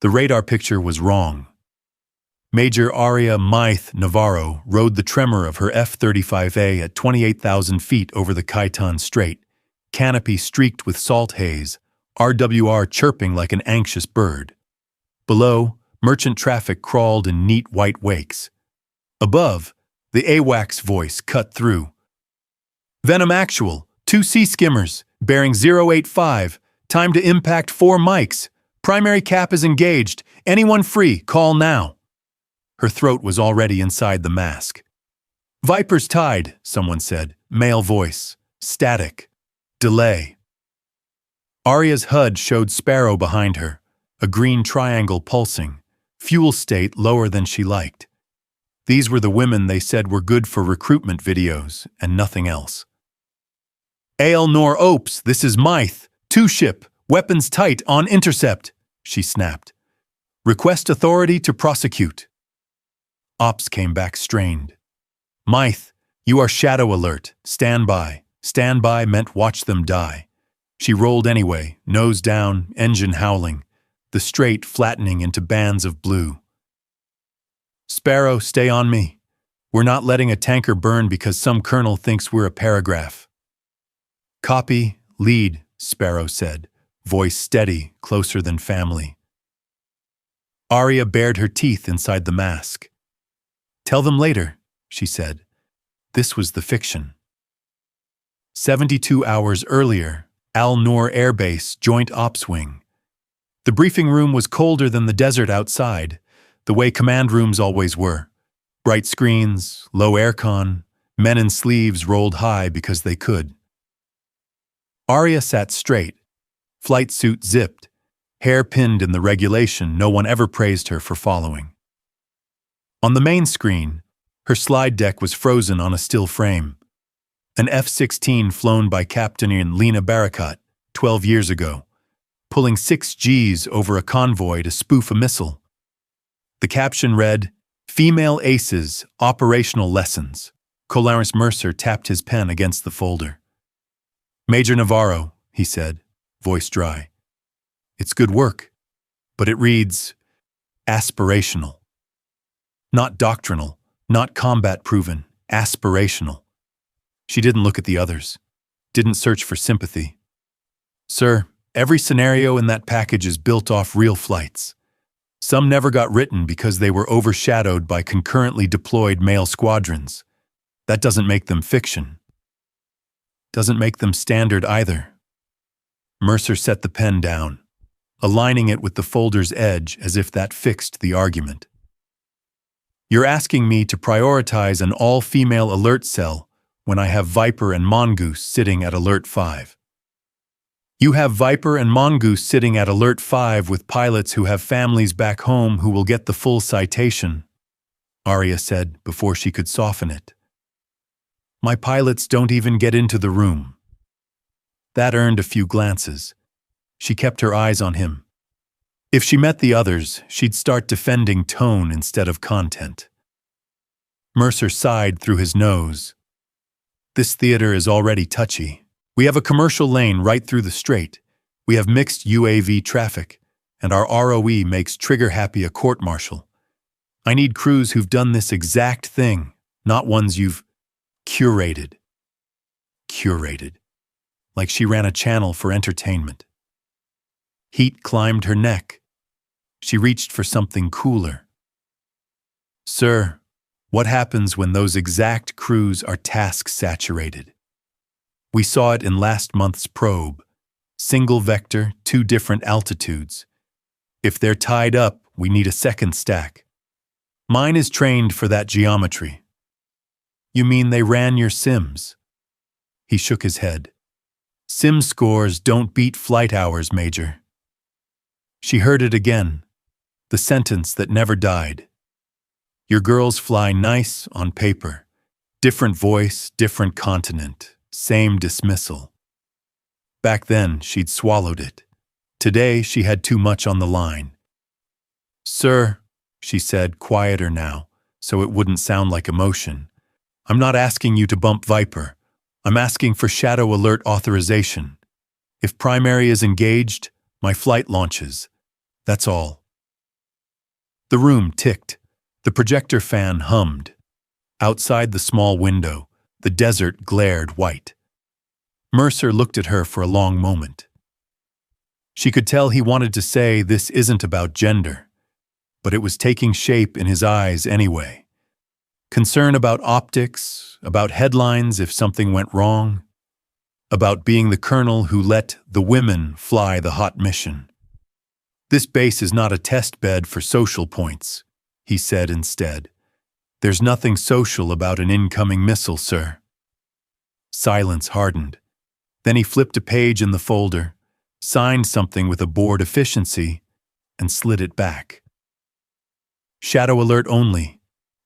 The radar picture was wrong. Major Aria Maith Navarro rode the tremor of her F-35A at 28,000 feet over the Khitan Strait, canopy streaked with salt haze, RWR chirping like an anxious bird. Below, merchant traffic crawled in neat white wakes. Above, the AWACS voice cut through. Venom Actual, 2 sea skimmers, bearing 085, time to impact 4 mics. Primary cap is engaged. Anyone free, call now. Her throat was already inside the mask. Viper's tide, someone said, male voice, static, delay. Aria's HUD showed Sparrow behind her, a green triangle pulsing, fuel state lower than she liked. These were the women they said were good for recruitment videos and nothing else. AL Nor Opes, this is Mythe, 2-ship, weapons tight on intercept, she snapped. Request authority to prosecute. Ops came back strained. Mythe, you are shadow alert, stand by. Stand by meant watch them die. She rolled anyway, nose down, engine howling, the strait flattening into bands of blue. Sparrow, stay on me. We're not letting a tanker burn because some colonel thinks we're a paragraph. Copy, lead, Sparrow said, voice steady, closer than family. Aria bared her teeth inside the mask. Tell them later, she said. This was the fiction. 72 hours earlier, Al Noor Air Base Joint Ops Wing. The briefing room was colder than the desert outside, the way command rooms always were. Bright screens, low aircon, men in sleeves rolled high because they could. Aria sat straight, flight suit zipped, hair pinned in the regulation no one ever praised her for following. On the main screen, her slide deck was frozen on a still frame. An F-16 flown by Captain Lena Barakat 12 years ago, pulling 6 Gs over a convoy to spoof a missile. The caption read, Female Aces, Operational Lessons. Clarence Mercer tapped his pen against the folder. Major Navarro, he said, voice dry. It's good work, but it reads aspirational. Not doctrinal, not combat-proven, aspirational. She didn't look at the others, didn't search for sympathy. Sir, every scenario in that package is built off real flights. Some never got written because they were overshadowed by concurrently deployed male squadrons. That doesn't make them fiction. Doesn't make them standard either. Mercer set the pen down, aligning it with the folder's edge as if that fixed the argument. You're asking me to prioritize an all-female alert cell when I have Viper and Mongoose sitting at Alert 5. You have Viper and Mongoose sitting at Alert 5 with pilots who have families back home who will get the full citation, Aria said before she could soften it. My pilots don't even get into the room. That earned a few glances. She kept her eyes on him. If she met the others, she'd start defending tone instead of content. Mercer sighed through his nose. This theater is already touchy. We have a commercial lane right through the strait. We have mixed UAV traffic, and our ROE makes trigger-happy a court-martial. I need crews who've done this exact thing, not ones you've curated. Curated. Like she ran a channel for entertainment. Heat climbed her neck. She reached for something cooler. Sir, what happens when those exact crews are task-saturated? We saw it in last month's probe. Single vector, 2 different altitudes. If they're tied up, we need a second stack. Mine is trained for that geometry. You mean they ran your sims? He shook his head. Sim scores don't beat flight hours, Major. She heard it again, the sentence that never died. Your girls fly nice on paper. Different voice, different continent, same dismissal. Back then, she'd swallowed it. Today, she had too much on the line. Sir, she said, quieter now, so it wouldn't sound like emotion. I'm not asking you to bump Viper. I'm asking for shadow alert authorization. If primary is engaged, my flight launches. That's all. The room ticked. The projector fan hummed. Outside the small window, the desert glared white. Mercer looked at her for a long moment. She could tell he wanted to say this isn't about gender, but it was taking shape in his eyes anyway. Concern about optics, about headlines if something went wrong, about being the colonel who let the women fly the hot mission. This base is not a test bed for social points, he said instead. There's nothing social about an incoming missile, sir. Silence hardened. Then he flipped a page in the folder, signed something with a board efficiency, and slid it back. Shadow alert only.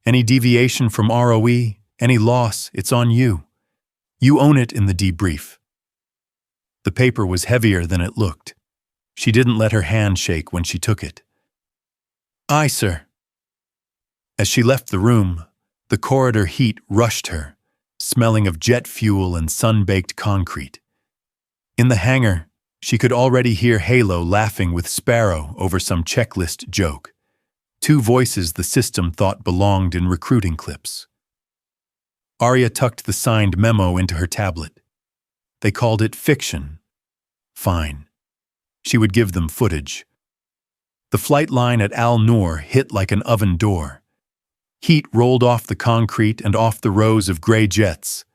Any deviation from ROE, any loss, it's on you. You own it in the debrief. The paper was heavier than it looked. She didn't let her hand shake when she took it. Aye, sir. As she left the room, the corridor heat rushed her, smelling of jet fuel and sun-baked concrete. In the hangar, she could already hear Halo laughing with Sparrow over some checklist joke. Two voices the system thought belonged in recruiting clips. Arya tucked the signed memo into her tablet. They called it fiction. Fine. She would give them footage. The flight line at Al-Noor hit like an oven door. Heat rolled off the concrete and off the rows of gray jets,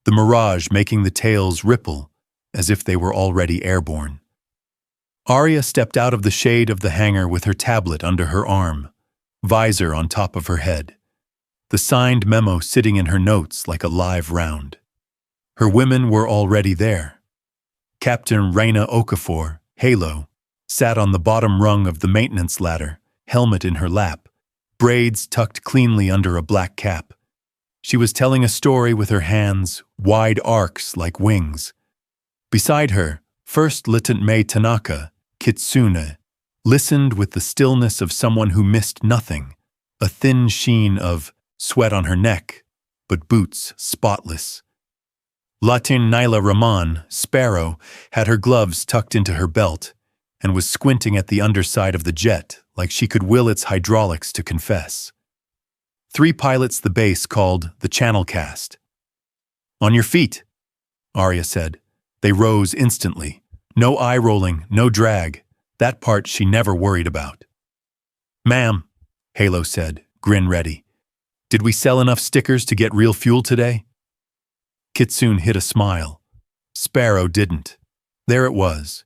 the mirage making the tails ripple as if they were already airborne. Arya stepped out of the shade of the hangar with her tablet under her arm, visor on top of her head, the signed memo sitting in her notes like a live round. Her women were already there. Captain Raina Okafor, Halo, sat on the bottom rung of the maintenance ladder, helmet in her lap, braids tucked cleanly under a black cap. She was telling a story with her hands, wide arcs like wings. Beside her, First Lieutenant Mei Tanaka, Kitsune, listened with the stillness of someone who missed nothing, a thin sheen of sweat on her neck, but boots spotless. Latin Naila Rahman, Sparrow, had her gloves tucked into her belt and was squinting at the underside of the jet like she could will its hydraulics to confess. 3 pilots the base called the channel cast. On your feet, Arya said. They rose instantly. No eye rolling, no drag. That part she never worried about. Ma'am, Halo said, grin ready. Did we sell enough stickers to get real fuel today? Kitsune hid a smile. Sparrow didn't. There it was.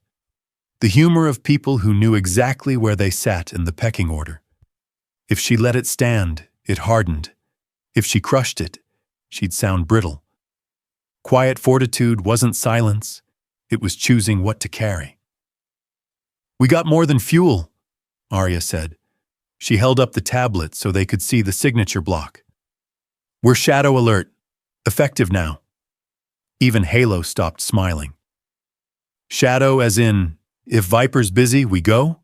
The humor of people who knew exactly where they sat in the pecking order. If she let it stand, it hardened. If she crushed it, she'd sound brittle. Quiet fortitude wasn't silence. It was choosing what to carry. We got more than fuel, Arya said. She held up the tablet so they could see the signature block. We're shadow alert. Effective now. Even Halo stopped smiling. Shadow as in, if Viper's busy, we go?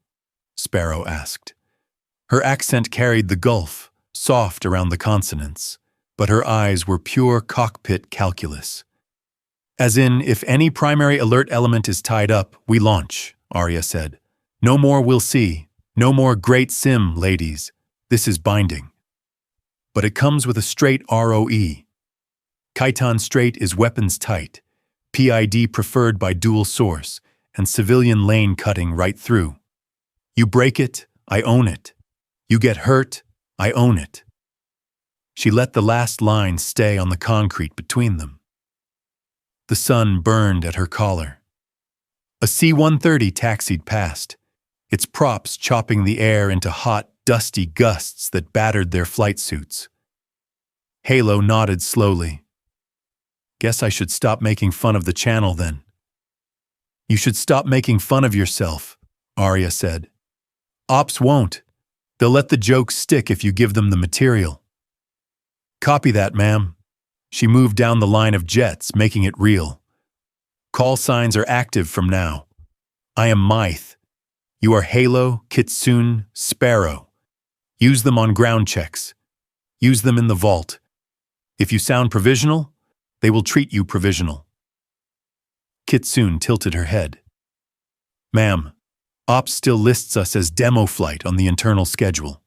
Sparrow asked. Her accent carried the gulf, soft around the consonants, but her eyes were pure cockpit calculus. As in, if any primary alert element is tied up, we launch, Arya said. No more we'll see. No more great sim, ladies. This is binding. But it comes with a straight ROE. Khitan straight is weapons tight, PID preferred by dual source, and civilian lane cutting right through. You break it, I own it. You get hurt, I own it. She let the last line stay on the concrete between them. The sun burned at her collar. A C-130 taxied past, its props chopping the air into hot, dusty gusts that battered their flight suits. Halo nodded slowly. Guess I should stop making fun of the channel then. You should stop making fun of yourself, Arya said. Ops won't. They'll let the jokes stick if you give them the material. Copy that, ma'am. She moved down the line of jets, making it real. Call signs are active from now. I am Mythe. You are Halo, Kitsune, Sparrow. Use them on ground checks. Use them in the vault. If you sound provisional, they will treat you provisional. Kitsune tilted her head. Ma'am, Ops still lists us as demo flight on the internal schedule.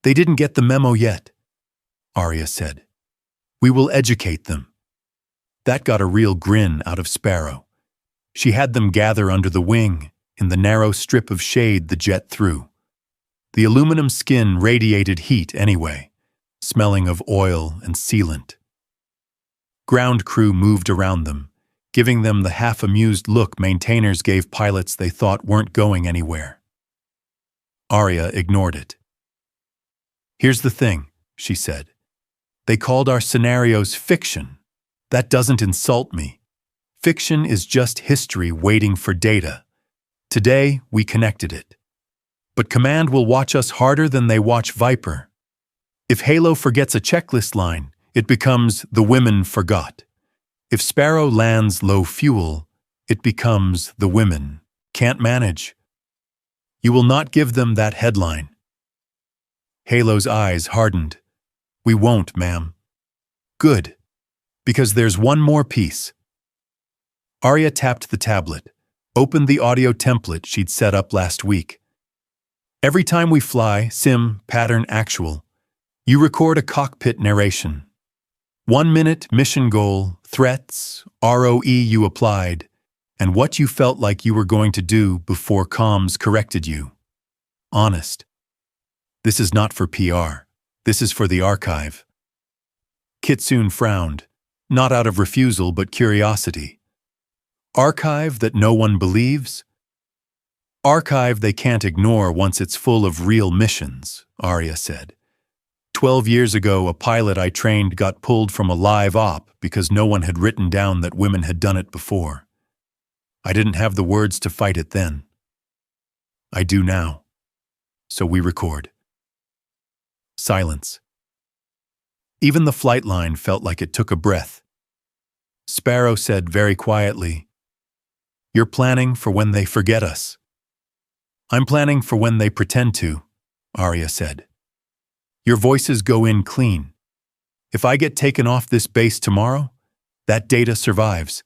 They didn't get the memo yet, Arya said. We will educate them. That got a real grin out of Sparrow. She had them gather under the wing, in the narrow strip of shade the jet threw. The aluminum skin radiated heat anyway, smelling of oil and sealant. Ground crew moved around them, giving them the half-amused look maintainers gave pilots they thought weren't going anywhere. Arya ignored it. Here's the thing, she said. They called our scenarios fiction. That doesn't insult me. Fiction is just history waiting for data. Today, we connected it. But Command will watch us harder than they watch Viper. If Halo forgets a checklist line, it becomes the women forgot. If Sparrow lands low fuel, it becomes the women can't manage. You will not give them that headline. Halo's eyes hardened. We won't, ma'am. Good. Because there's one more piece. Arya tapped the tablet, opened the audio template she'd set up last week. Every time we fly, sim, pattern, actual, you record a cockpit narration. 1 minute, mission goal, threats, ROE you applied, and what you felt like you were going to do before comms corrected you. Honest. This is not for PR. This is for the archive. Kitsune frowned, not out of refusal but curiosity. Archive that no one believes? Archive they can't ignore once it's full of real missions, Arya said. 12 years ago, a pilot I trained got pulled from a live op because no one had written down that women had done it before. I didn't have the words to fight it then. I do now. So we record. Silence. Even the flight line felt like it took a breath. Sparrow said very quietly, You're planning for when they forget us. I'm planning for when they pretend to, Arya said. Your voices go in clean. If I get taken off this base tomorrow, that data survives.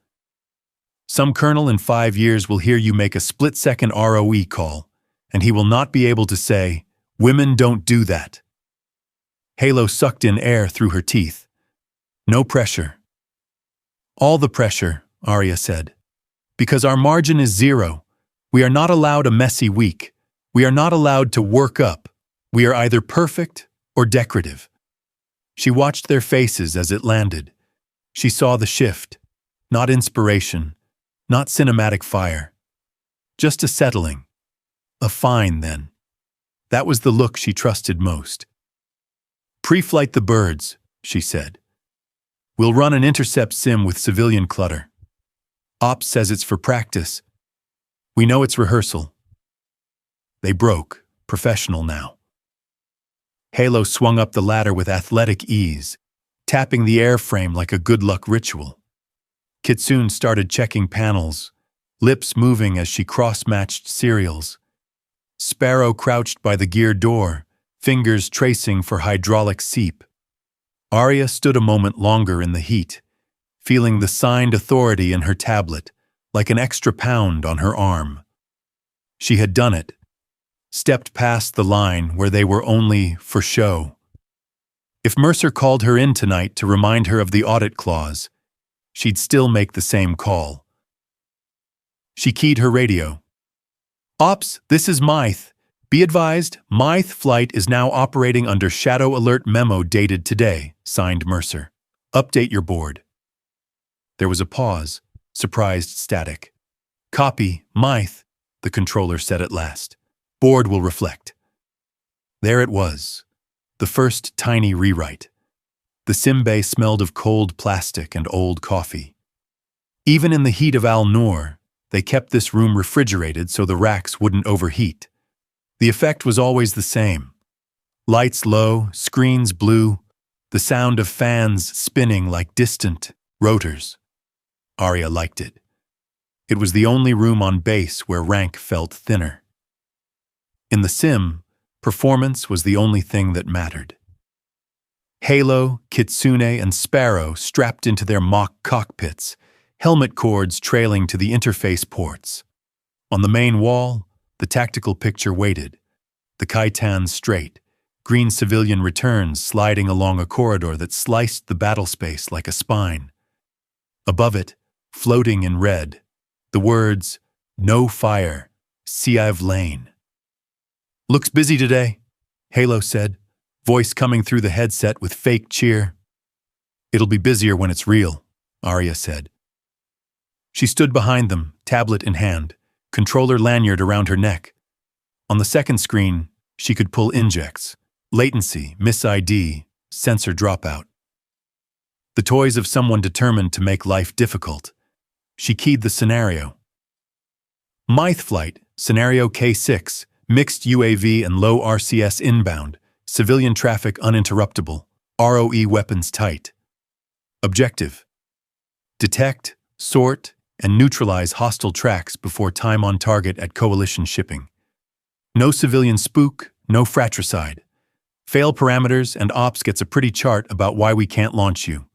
Some colonel in 5 years will hear you make a split-second ROE call, and he will not be able to say, Women don't do that. Halo sucked in air through her teeth. No pressure. All the pressure, Arya said. Because our margin is 0. We are not allowed a messy week. We are not allowed to work up. We are either perfect or decorative. She watched their faces as it landed. She saw the shift. Not inspiration. Not cinematic fire. Just a settling. A fine, then. That was the look she trusted most. Pre-flight the birds, she said. We'll run an intercept sim with civilian clutter. Ops says it's for practice. We know it's rehearsal. They broke, professional now. Halo swung up the ladder with athletic ease, tapping the airframe like a good luck ritual. Kitsune started checking panels, lips moving as she cross-matched serials. Sparrow crouched by the gear door, fingers tracing for hydraulic seep. Arya stood a moment longer in the heat, feeling the signed authority in her tablet, like an extra pound on her arm. She had done it, stepped past the line where they were only for show. If Mercer called her in tonight to remind her of the audit clause, she'd still make the same call. She keyed her radio. Ops, this is Mythe. Be advised, Mythe flight is now operating under Shadow Alert memo dated today, signed Mercer. Update your board. There was a pause, surprised static. Copy, Mythe, the controller said at last. Board will reflect. There it was, the first tiny rewrite. The sim bay smelled of cold plastic and old coffee. Even in the heat of Al-Noor, they kept this room refrigerated so the racks wouldn't overheat. The effect was always the same. Lights low, screens blue, the sound of fans spinning like distant rotors. Arya liked it. It was the only room on base where rank felt thinner. In the sim, performance was the only thing that mattered. Halo, Kitsune, and Sparrow strapped into their mock cockpits, helmet cords trailing to the interface ports. On the main wall, the tactical picture waited, the Khitan straight, green civilian returns sliding along a corridor that sliced the battle space like a spine. Above it, floating in red, the words, "No fire, see I've lain." "Looks busy today," Halo said, voice coming through the headset with fake cheer. "It'll be busier when it's real," Arya said. She stood behind them, tablet in hand, controller lanyard around her neck. On the second screen, she could pull injects, latency, miss ID, sensor dropout. The toys of someone determined to make life difficult. She keyed the scenario. Mythe flight, scenario K6, mixed UAV and low RCS inbound, civilian traffic uninterruptible, ROE weapons tight. Objective: detect, sort, and neutralize hostile tracks before time on target at coalition shipping. No civilian spook, no fratricide. Fail parameters and ops gets a pretty chart about why we can't launch you.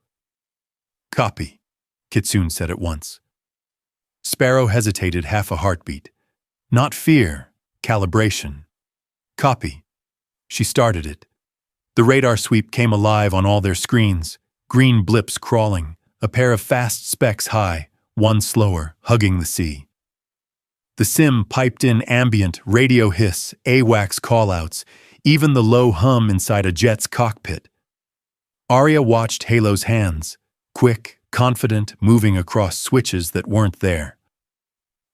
"Copy," Kitsune said at once. Sparrow hesitated half a heartbeat. Not fear, calibration. "Copy." She started it. The radar sweep came alive on all their screens, green blips crawling, a pair of fast specks high, one slower, hugging the sea. The sim piped in ambient radio hiss, AWACS callouts, even the low hum inside a jet's cockpit. Arya watched Halo's hands, quick, confident, moving across switches that weren't there.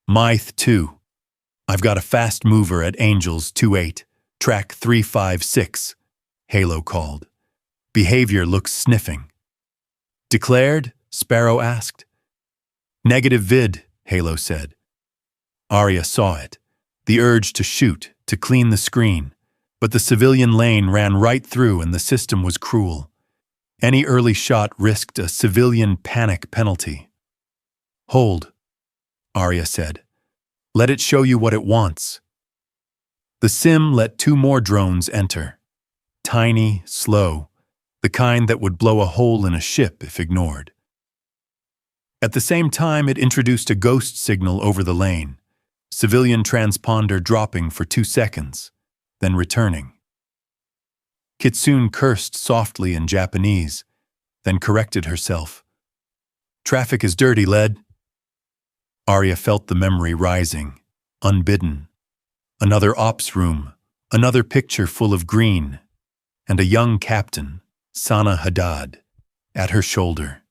"Mythe 2. I've got a fast mover at Angels 28, track 356, Halo called. Behavior looks sniffing. "Declared?" Sparrow asked. "Negative vid," Halo said. Arya saw it, the urge to shoot, to clean the screen, but the civilian lane ran right through and the system was cruel. Any early shot risked a civilian panic penalty. "Hold," Arya said. "Let it show you what it wants." The sim let two more drones enter. Tiny, slow, the kind that would blow a hole in a ship if ignored. At the same time, it introduced a ghost signal over the lane, civilian transponder dropping for 2 seconds, then returning. Kitsune cursed softly in Japanese, then corrected herself. "Traffic is dirty, lead." Arya felt the memory rising, unbidden. Another ops room, another picture full of green, and a young captain, Sana Haddad, at her shoulder,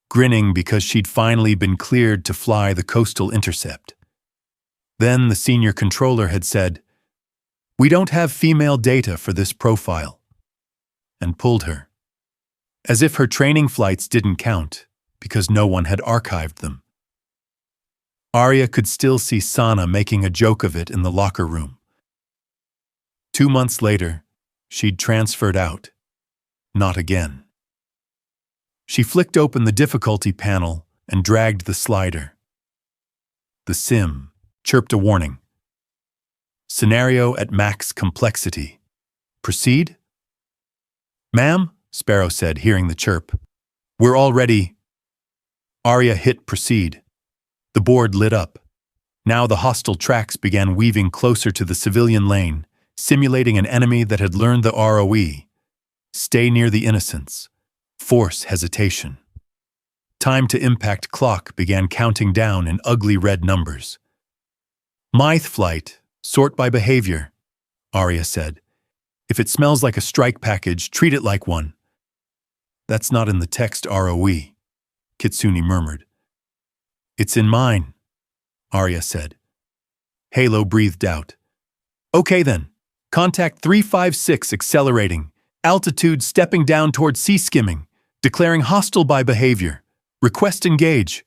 grinning because she'd finally been cleared to fly the coastal intercept. Then the senior controller had said, "We don't have female data for this profile," and pulled her. As if her training flights didn't count, because no one had archived them. Arya could still see Sana making a joke of it in the locker room. 2 months later, she'd transferred out. Not again. She flicked open the difficulty panel and dragged the slider. The sim chirped a warning. "Scenario at max complexity. Proceed?" "Ma'am," Sparrow said, hearing the chirp. "We're all ready." Arya hit proceed. The board lit up. Now the hostile tracks began weaving closer to the civilian lane, simulating an enemy that had learned the ROE. Stay near the innocents. Force hesitation. Time to impact clock began counting down in ugly red numbers. "Mythe flight, sort by behavior," Arya said. "If it smells like a strike package, treat it like one." "That's not in the text ROE," Kitsune murmured. "It's in mine," Arya said. Halo breathed out. "Okay then. Contact 356 accelerating. Altitude stepping down toward sea skimming. Declaring hostile by behavior. Request engage."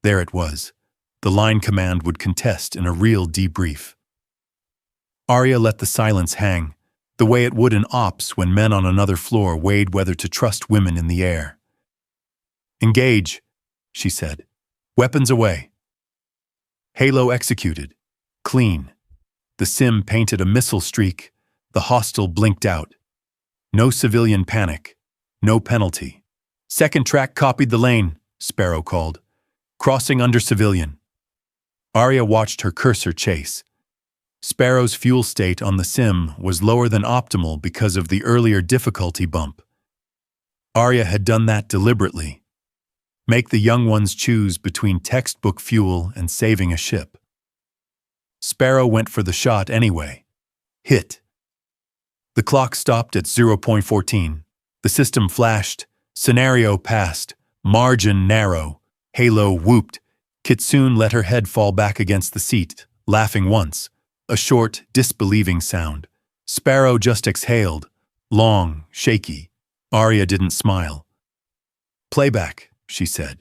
There it was. The line command would contest in a real debrief. Arya let the silence hang, the way it would in ops when men on another floor weighed whether to trust women in the air. "Engage," she said. "Weapons away." Halo executed. Clean. The sim painted a missile streak. The hostile blinked out. No civilian panic. No penalty. "Second track copied the lane," Sparrow called. "Crossing under civilian." Arya watched her cursor chase. Sparrow's fuel state on the sim was lower than optimal because of the earlier difficulty bump. Arya had done that deliberately. Make the young ones choose between textbook fuel and saving a ship. Sparrow went for the shot anyway. Hit. The clock stopped at 0.14. The system flashed. Scenario passed. Margin narrow. Halo whooped. Kitsune let her head fall back against the seat, laughing once. A short, disbelieving sound. Sparrow just exhaled. Long, shaky. Arya didn't smile. "Playback," she said.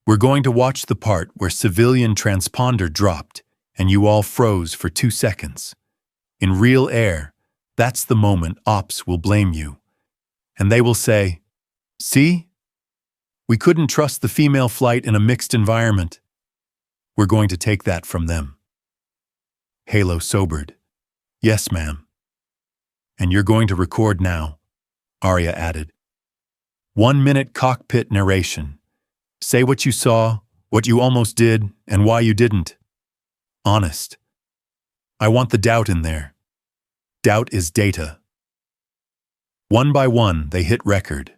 "We're going to watch the part where civilian transponder dropped and you all froze for 2 seconds. In real air, that's the moment ops will blame you. And they will say, 'See? We couldn't trust the female flight in a mixed environment.' We're going to take that from them." Halo sobered. "Yes, ma'am." "And you're going to record now," Arya added. 1-minute cockpit narration. Say what you saw, what you almost did, and why you didn't. Honest. I want the doubt in there. Doubt is data. One by one, they hit record.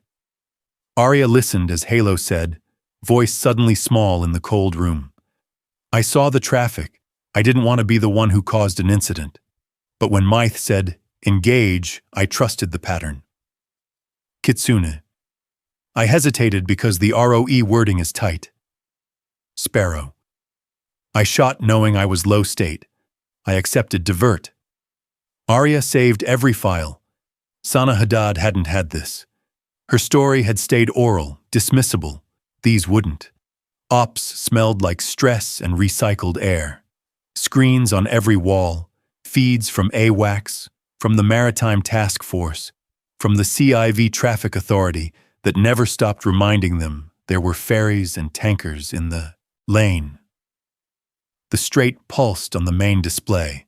Arya listened as Halo said, voice suddenly small in the cold room. "I saw the traffic. I didn't want to be the one who caused an incident. But when Mythe said, 'Engage,' I trusted the pattern." Kitsune. "I hesitated because the ROE wording is tight." Sparrow. "I shot knowing I was low state. I accepted divert." Arya saved every file. Sana Haddad hadn't had this. Her story had stayed oral, dismissible. These wouldn't. Ops smelled like stress and recycled air. Screens on every wall, feeds from AWACS, from the Maritime Task Force, from the CIV Traffic Authority that never stopped reminding them there were ferries and tankers in the lane. The strait pulsed on the main display,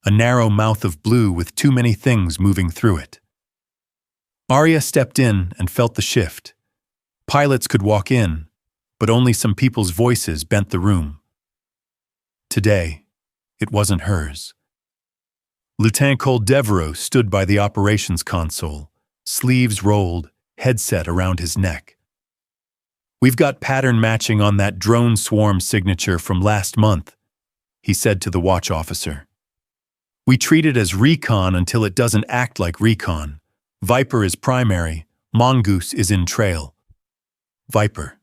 a narrow mouth of blue with too many things moving through it. Arya stepped in and felt the shift. Pilots could walk in, but only some people's voices bent the room. Today, it wasn't hers. Lieutenant Cole Devereaux stood by the operations console, sleeves rolled, headset around his neck. "We've got pattern matching on that drone swarm signature from last month," he said to the watch officer. "We treat it as recon until it doesn't act like recon. Viper is primary, Mongoose is in trail." "Viper,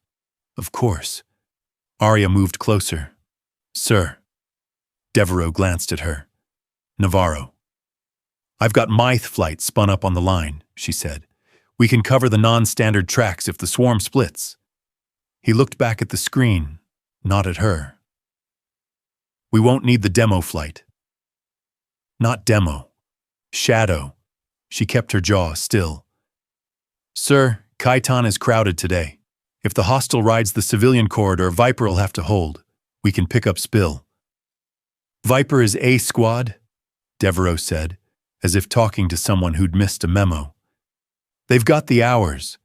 of course." Arya moved closer. "Sir." Devereaux glanced at her. "Navarro." "I've got Mythe flight spun up on the line," she said. "We can cover the non-standard tracks if the swarm splits." He looked back at the screen, not at her. "We won't need the demo flight." "Not demo. Shadow." She kept her jaw still. "Sir, Kaitan is crowded today. If the hostile rides the civilian corridor, Viper'll have to hold. We can pick up spill." "Viper is A squad," Devereaux said, as if talking to someone who'd missed a memo. "They've got the hours.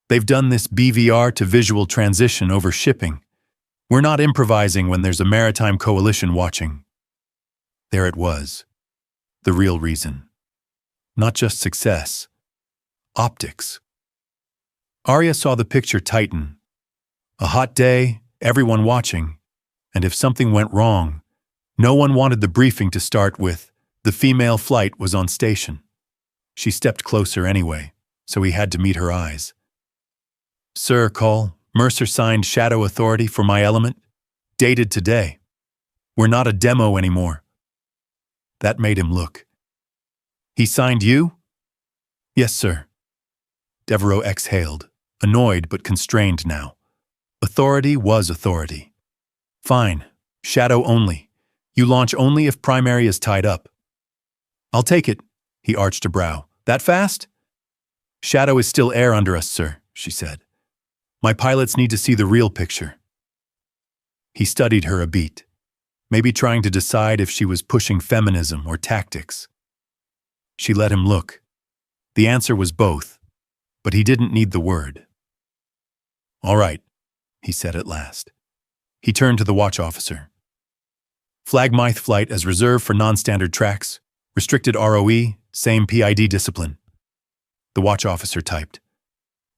They've done this BVR to visual transition over shipping. We're not improvising when there's a maritime coalition watching." There it was. The real reason. Not just success. Optics. Arya saw the picture tighten. A hot day, everyone watching, and if something went wrong, no one wanted the briefing to start with, "The female flight was on station." She stepped closer anyway, so he had to meet her eyes. "Sir, call. Mercer signed Shadow Authority for my element. Dated today. We're not a demo anymore." That made him look. "He signed you?" "Yes, sir." Devereaux exhaled, annoyed but constrained now. Authority was authority. "Fine. Shadow only. You launch only if primary is tied up." "I'll take it." He arched a brow. "That fast?" "Shadow is still air under us, sir," she said. "My pilots need to see the real picture." He studied her a beat, maybe trying to decide if she was pushing feminism or tactics. She let him look. The answer was both, but he didn't need the word. "All right," he said at last. He turned to the watch officer. Flag Mythe flight as reserved for non-standard tracks. Restricted ROE, same PID discipline. The watch officer typed.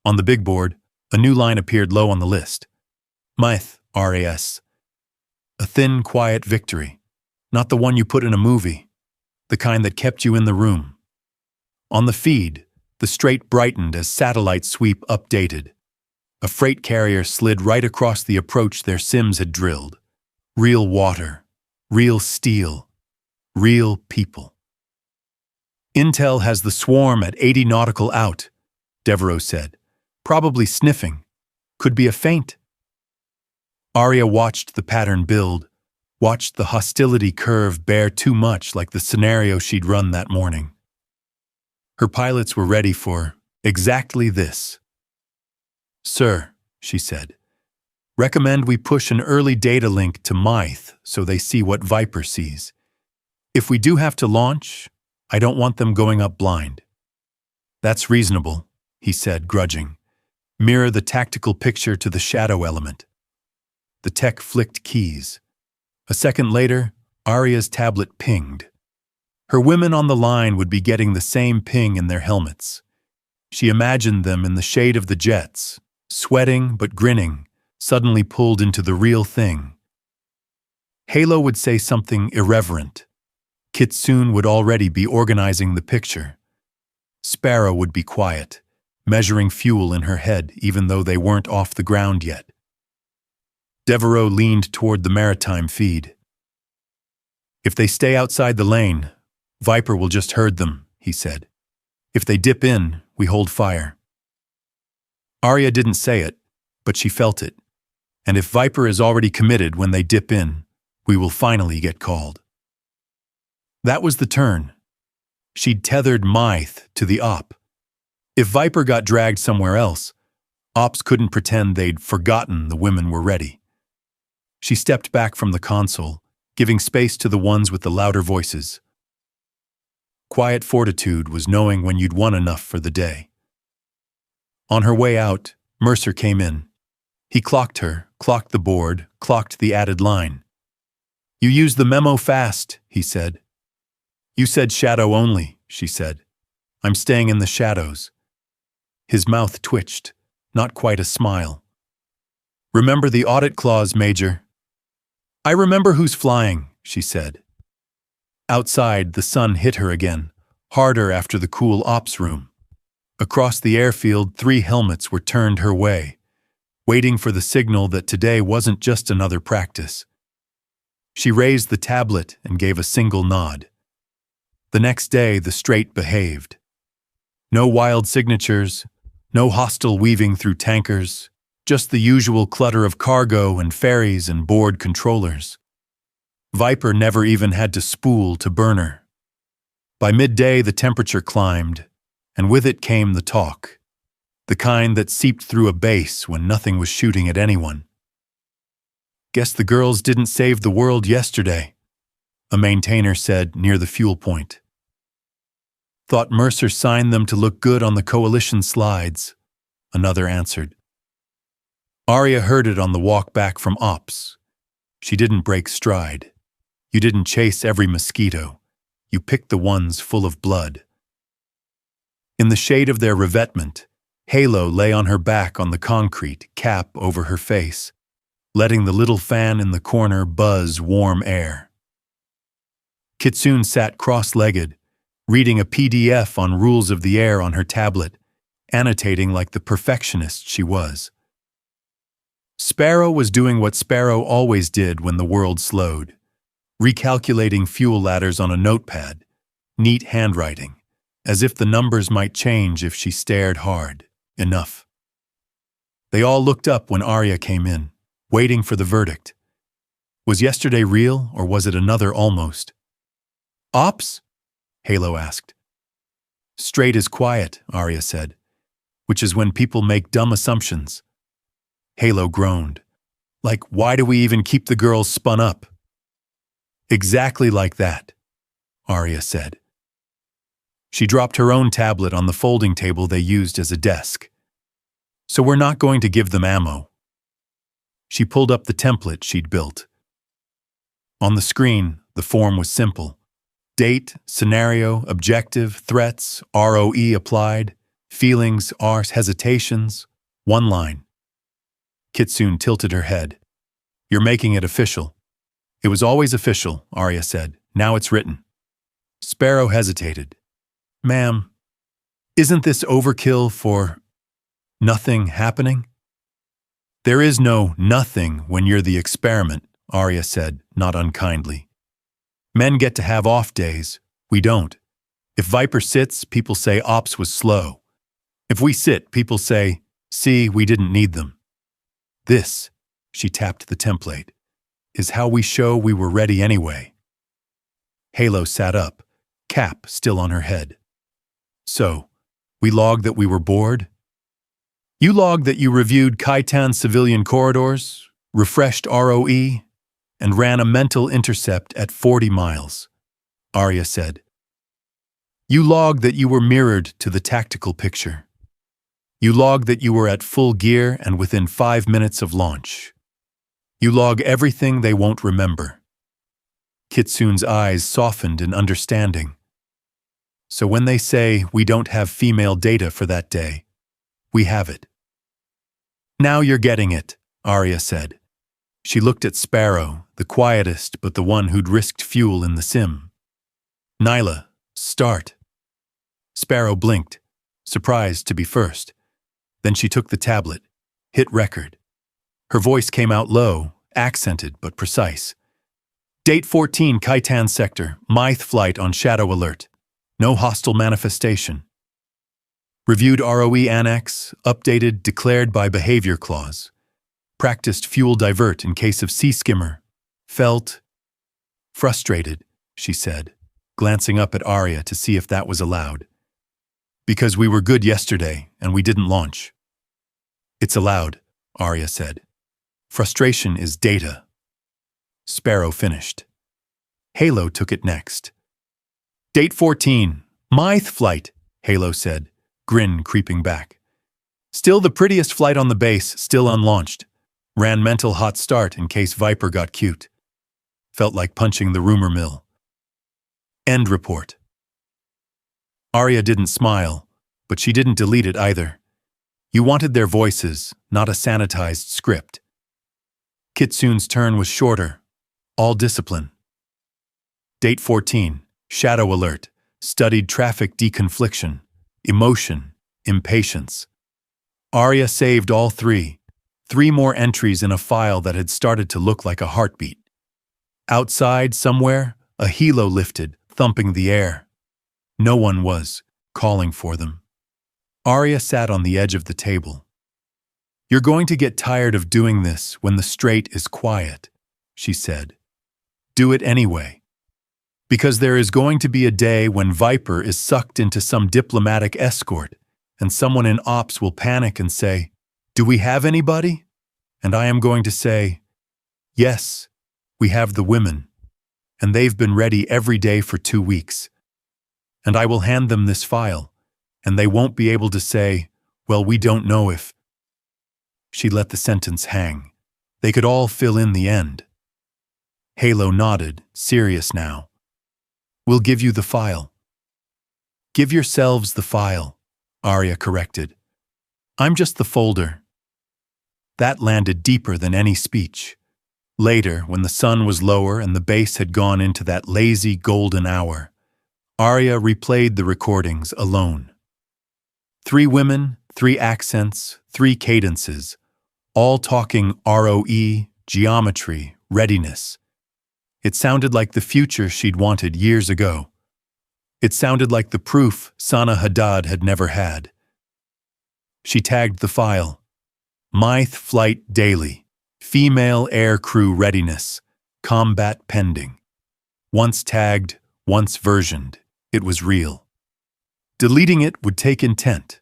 On the big board, a new line appeared low on the list. Mythe, RAS. A thin, quiet victory. Not the one you put in a movie. The kind that kept you in the room. On the feed, the strait brightened as satellite sweep updated. A freight carrier slid right across the approach their sims had drilled. Real water. Real steel. Real people. Intel has the swarm at 80 nautical out, Devereaux said. Probably sniffing. Could be a feint. Arya watched the pattern build, watched the hostility curve bear too much like the scenario she'd run that morning. Her pilots were ready for exactly this. Sir, she said, recommend we push an early data link to Mythe so they see what Viper sees. If we do have to launch, I don't want them going up blind. That's reasonable, he said, grudging. Mirror the tactical picture to the shadow element. The tech flicked keys. A second later, Arya's tablet pinged. Her women on the line would be getting the same ping in their helmets. She imagined them in the shade of the jets, sweating but grinning, suddenly pulled into the real thing. Halo would say something irreverent. Kitsune would already be organizing the picture. Sparrow would be quiet, measuring fuel in her head even though they weren't off the ground yet. Devereaux leaned toward the maritime feed. If they stay outside the lane, Viper will just herd them, he said. If they dip in, we hold fire. Arya didn't say it, but she felt it. And if Viper is already committed when they dip in, we will finally get called. That was the turn. She'd tethered Mythe to the op. If Viper got dragged somewhere else, ops couldn't pretend they'd forgotten the women were ready. She stepped back from the console, giving space to the ones with the louder voices. Quiet fortitude was knowing when you'd won enough for the day. On her way out, Mercer came in. He clocked her, clocked the board, clocked the added line. You used the memo fast, he said. You said shadow only, she said. I'm staying in the shadows. His mouth twitched, not quite a smile. Remember the audit clause, Major? I remember who's flying, she said. Outside, the sun hit her again, harder after the cool ops room. Across the airfield, 3 helmets were turned her way, waiting for the signal that today wasn't just another practice. She raised the tablet and gave a single nod. The next day, the strait behaved. No wild signatures, no hostile weaving through tankers, just the usual clutter of cargo and ferries and board controllers. Viper never even had to spool to burner. By midday, the temperature climbed, and with it came the talk, the kind that seeped through a base when nothing was shooting at anyone. Guess the girls didn't save the world yesterday, a maintainer said near the fuel point. Thought Mercer signed them to look good on the coalition slides, another answered. Arya heard it on the walk back from ops. She didn't break stride. You didn't chase every mosquito. You picked the ones full of blood. In the shade of their revetment, Halo lay on her back on the concrete, cap over her face, letting the little fan in the corner buzz warm air. Kitsune sat cross-legged, reading a PDF on rules of the air on her tablet, annotating like the perfectionist she was. Sparrow was doing what Sparrow always did when the world slowed, recalculating fuel ladders on a notepad, neat handwriting, as if the numbers might change if she stared hard enough. They all looked up when Arya came in, waiting for the verdict. Was yesterday real, or was it another almost? Ops? Halo asked. Straight is quiet, Arya said, which is when people make dumb assumptions. Halo groaned. Like, why do we even keep the girls spun up? Exactly like that, Arya said. She dropped her own tablet on the folding table they used as a desk. So we're not going to give them ammo. She pulled up the template she'd built. On the screen, the form was simple. Date, scenario, objective, threats, ROE applied, feelings, Rs, hesitations, one line. Kitsune tilted her head. You're making it official. It was always official, Arya said. Now it's written. Sparrow hesitated. Ma'am, isn't this overkill for nothing happening? There is no nothing when you're the experiment, Arya said, not unkindly. Men get to have off days. We don't. If Viper sits, people say Ops was slow. If we sit, people say, see, we didn't need them. This, she tapped the template, is how we show we were ready anyway. Halo sat up, cap still on her head. So, we logged that we were bored? You logged that you reviewed Khitan civilian corridors, refreshed ROE, and ran a mental intercept at 40 miles, Arya said. You logged that you were mirrored to the tactical picture. You logged that you were at full gear and within 5 minutes of launch. You log everything they won't remember. Kitsune's eyes softened in understanding. So when they say we don't have female data for that day, we have it. Now you're getting it, Arya said. She looked at Sparrow, the quietest but the one who'd risked fuel in the sim. Nyla, start. Sparrow blinked, surprised to be first. Then she took the tablet, hit record. Her voice came out low, accented but precise. Date 14 Khitan sector, Mythe flight on shadow alert. No hostile manifestation. Reviewed ROE annex, updated declared by behavior clause. Practiced fuel divert in case of sea skimmer. Felt frustrated, she said, glancing up at Arya to see if that was allowed. Because we were good yesterday and we didn't launch. It's allowed, Arya said. Frustration is data. Sparrow finished. Halo took it next. Date 14, Mythe flight, Halo said, grin creeping back. Still the prettiest flight on the base, still unlaunched. Ran mental hot start in case Viper got cute. Felt like punching the rumor mill. End report. Arya didn't smile, but she didn't delete it either. You wanted their voices, not a sanitized script. Kitsune's turn was shorter. All discipline. Date 14, shadow alert, studied traffic deconfliction, emotion, impatience. Arya saved all three. 3 more entries in a file that had started to look like a heartbeat. Outside, somewhere, a helo lifted, thumping the air. No one was calling for them. Arya sat on the edge of the table. You're going to get tired of doing this when the strait is quiet, she said. Do it anyway. Because there is going to be a day when Viper is sucked into some diplomatic escort, and someone in ops will panic and say, do we have anybody? And I am going to say, yes, we have the women, and they've been ready every day for 2 weeks. And I will hand them this file, and they won't be able to say, well, we don't know if. She let the sentence hang. They could all fill in the end. Halo nodded, serious now. We'll give you the file. Give yourselves the file, Arya corrected. I'm just the folder. That landed deeper than any speech. Later, when the sun was lower and the base had gone into that lazy golden hour, Arya replayed the recordings alone. 3 women, 3 accents, 3 cadences, all talking ROE, geometry, readiness. It sounded like the future she'd wanted years ago. It sounded like the proof Sana Haddad had never had. She tagged the file. Mythe flight daily. Female air crew readiness. Combat pending. Once tagged, once versioned, it was real. Deleting it would take intent.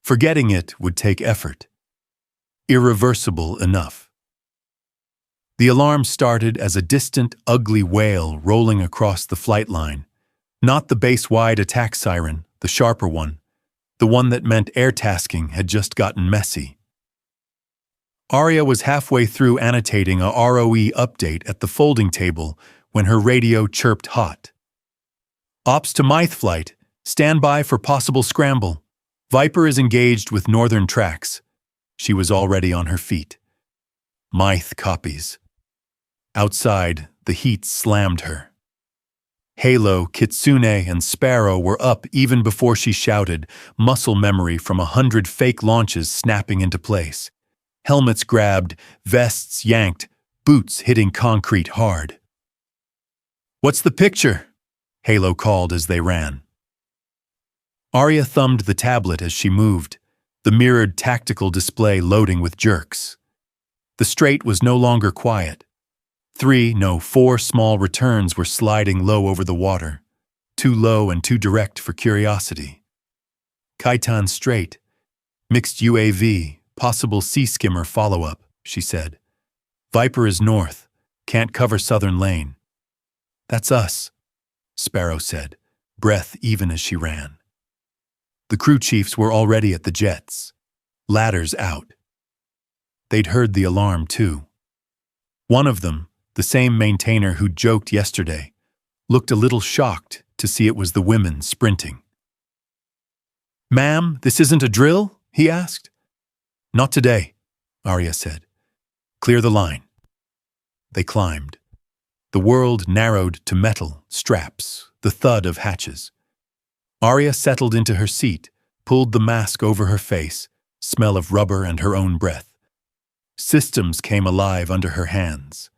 Forgetting it would take effort. Irreversible enough. The alarm started as a distant, ugly wail rolling across the flight line. Not the base-wide attack siren, the sharper one. The one that meant air tasking had just gotten messy. Arya was halfway through annotating a ROE update at the folding table when her radio chirped hot. Ops to Mythe flight. Stand by for possible scramble. Viper is engaged with northern tracks. She was already on her feet. Mythe copies. Outside, the heat slammed her. Halo, Kitsune, and Sparrow were up even before she shouted, muscle memory from 100 fake launches snapping into place. Helmets grabbed, vests yanked, boots hitting concrete hard. "What's the picture?" Halo called as they ran. Arya thumbed the tablet as she moved, the mirrored tactical display loading with jerks. The strait was no longer quiet. 4 small returns were sliding low over the water, too low and too direct for curiosity. Khitan Strait, mixed UAV, possible sea skimmer follow-up, she said. Viper is north, can't cover southern lane. That's us, Sparrow said, breath even as she ran. The crew chiefs were already at the jets, ladders out. They'd heard the alarm too. One of them, the same maintainer who joked yesterday, looked a little shocked to see it was the women sprinting. "Ma'am, this isn't a drill?" he asked. "Not today," Arya said. "Clear the line." They climbed. The world narrowed to metal, straps, the thud of hatches. Arya settled into her seat, pulled the mask over her face, smell of rubber and her own breath. Systems came alive under her hands.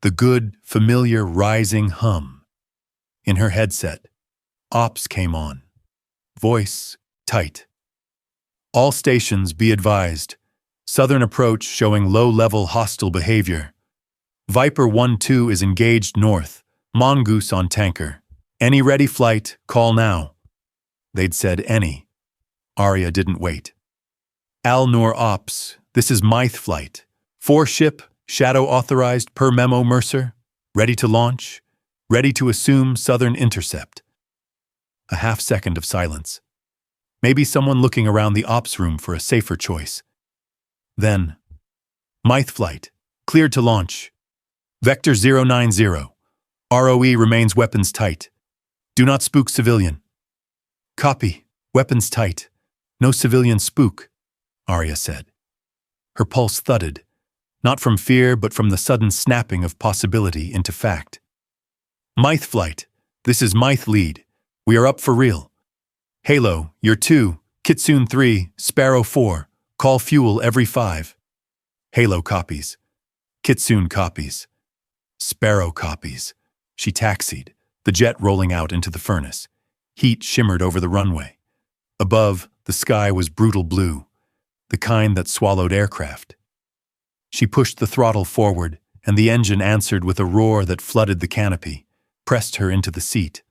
The good, familiar, rising hum. In her headset, Ops came on. Voice tight. "All stations be advised. Southern approach showing low-level hostile behavior. Viper 1-2 is engaged north. Mongoose on tanker. Any ready flight, call now." They'd said any. Arya didn't wait. "Al-Noor Ops, this is Mythe flight. 4-ship, shadow authorized per memo Mercer. Ready to launch. Ready to assume southern intercept." A half-second of silence. Maybe someone looking around the ops room for a safer choice. Then, "Mythe flight, cleared to launch. Vector 090. ROE remains weapons tight. Do not spook civilian." "Copy, weapons tight. No civilian spook," Arya said. Her pulse thudded, not from fear but from the sudden snapping of possibility into fact. "Mythe flight, this is Mythe lead. We are up for real. Halo, you're 2, Kitsune 3, Sparrow 4. Call fuel every 5. Halo copies. Kitsune copies. Sparrow copies. She taxied, the jet rolling out into the furnace. Heat shimmered over the runway. Above, the sky was brutal blue, the kind that swallowed aircraft. She pushed the throttle forward, and the engine answered with a roar that flooded the canopy, pressed her into the seat.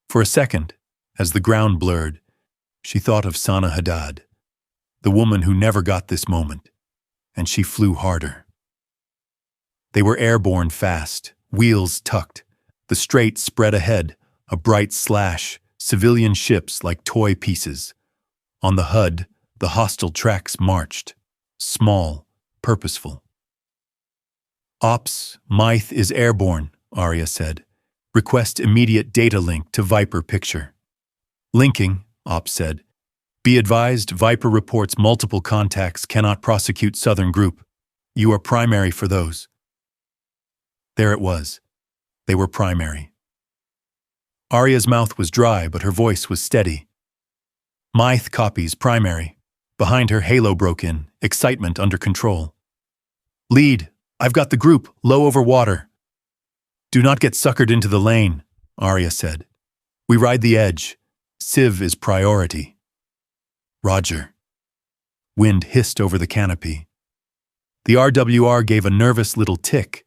For a second, as the ground blurred, she thought of Sana Haddad, the woman who never got this moment, and she flew harder. They were airborne fast, wheels tucked, the strait spread ahead, a bright slash, civilian ships like toy pieces. On the HUD, the hostile tracks marched, small, purposeful. "Ops, Mythe is airborne," Arya said. "Request immediate data link to Viper picture." "Linking," Ops said. "Be advised, Viper reports multiple contacts cannot prosecute Southern Group. You are primary for those." There it was. They were primary. Arya's mouth was dry, but her voice was steady. "Mythe copies primary." Behind her, Halo broke in, excitement under control. "Lead, I've got the group, low over water." "Do not get suckered into the lane," Arya said. "We ride the edge. Civ is priority." "Roger." Wind hissed over the canopy. The RWR gave a nervous little tick.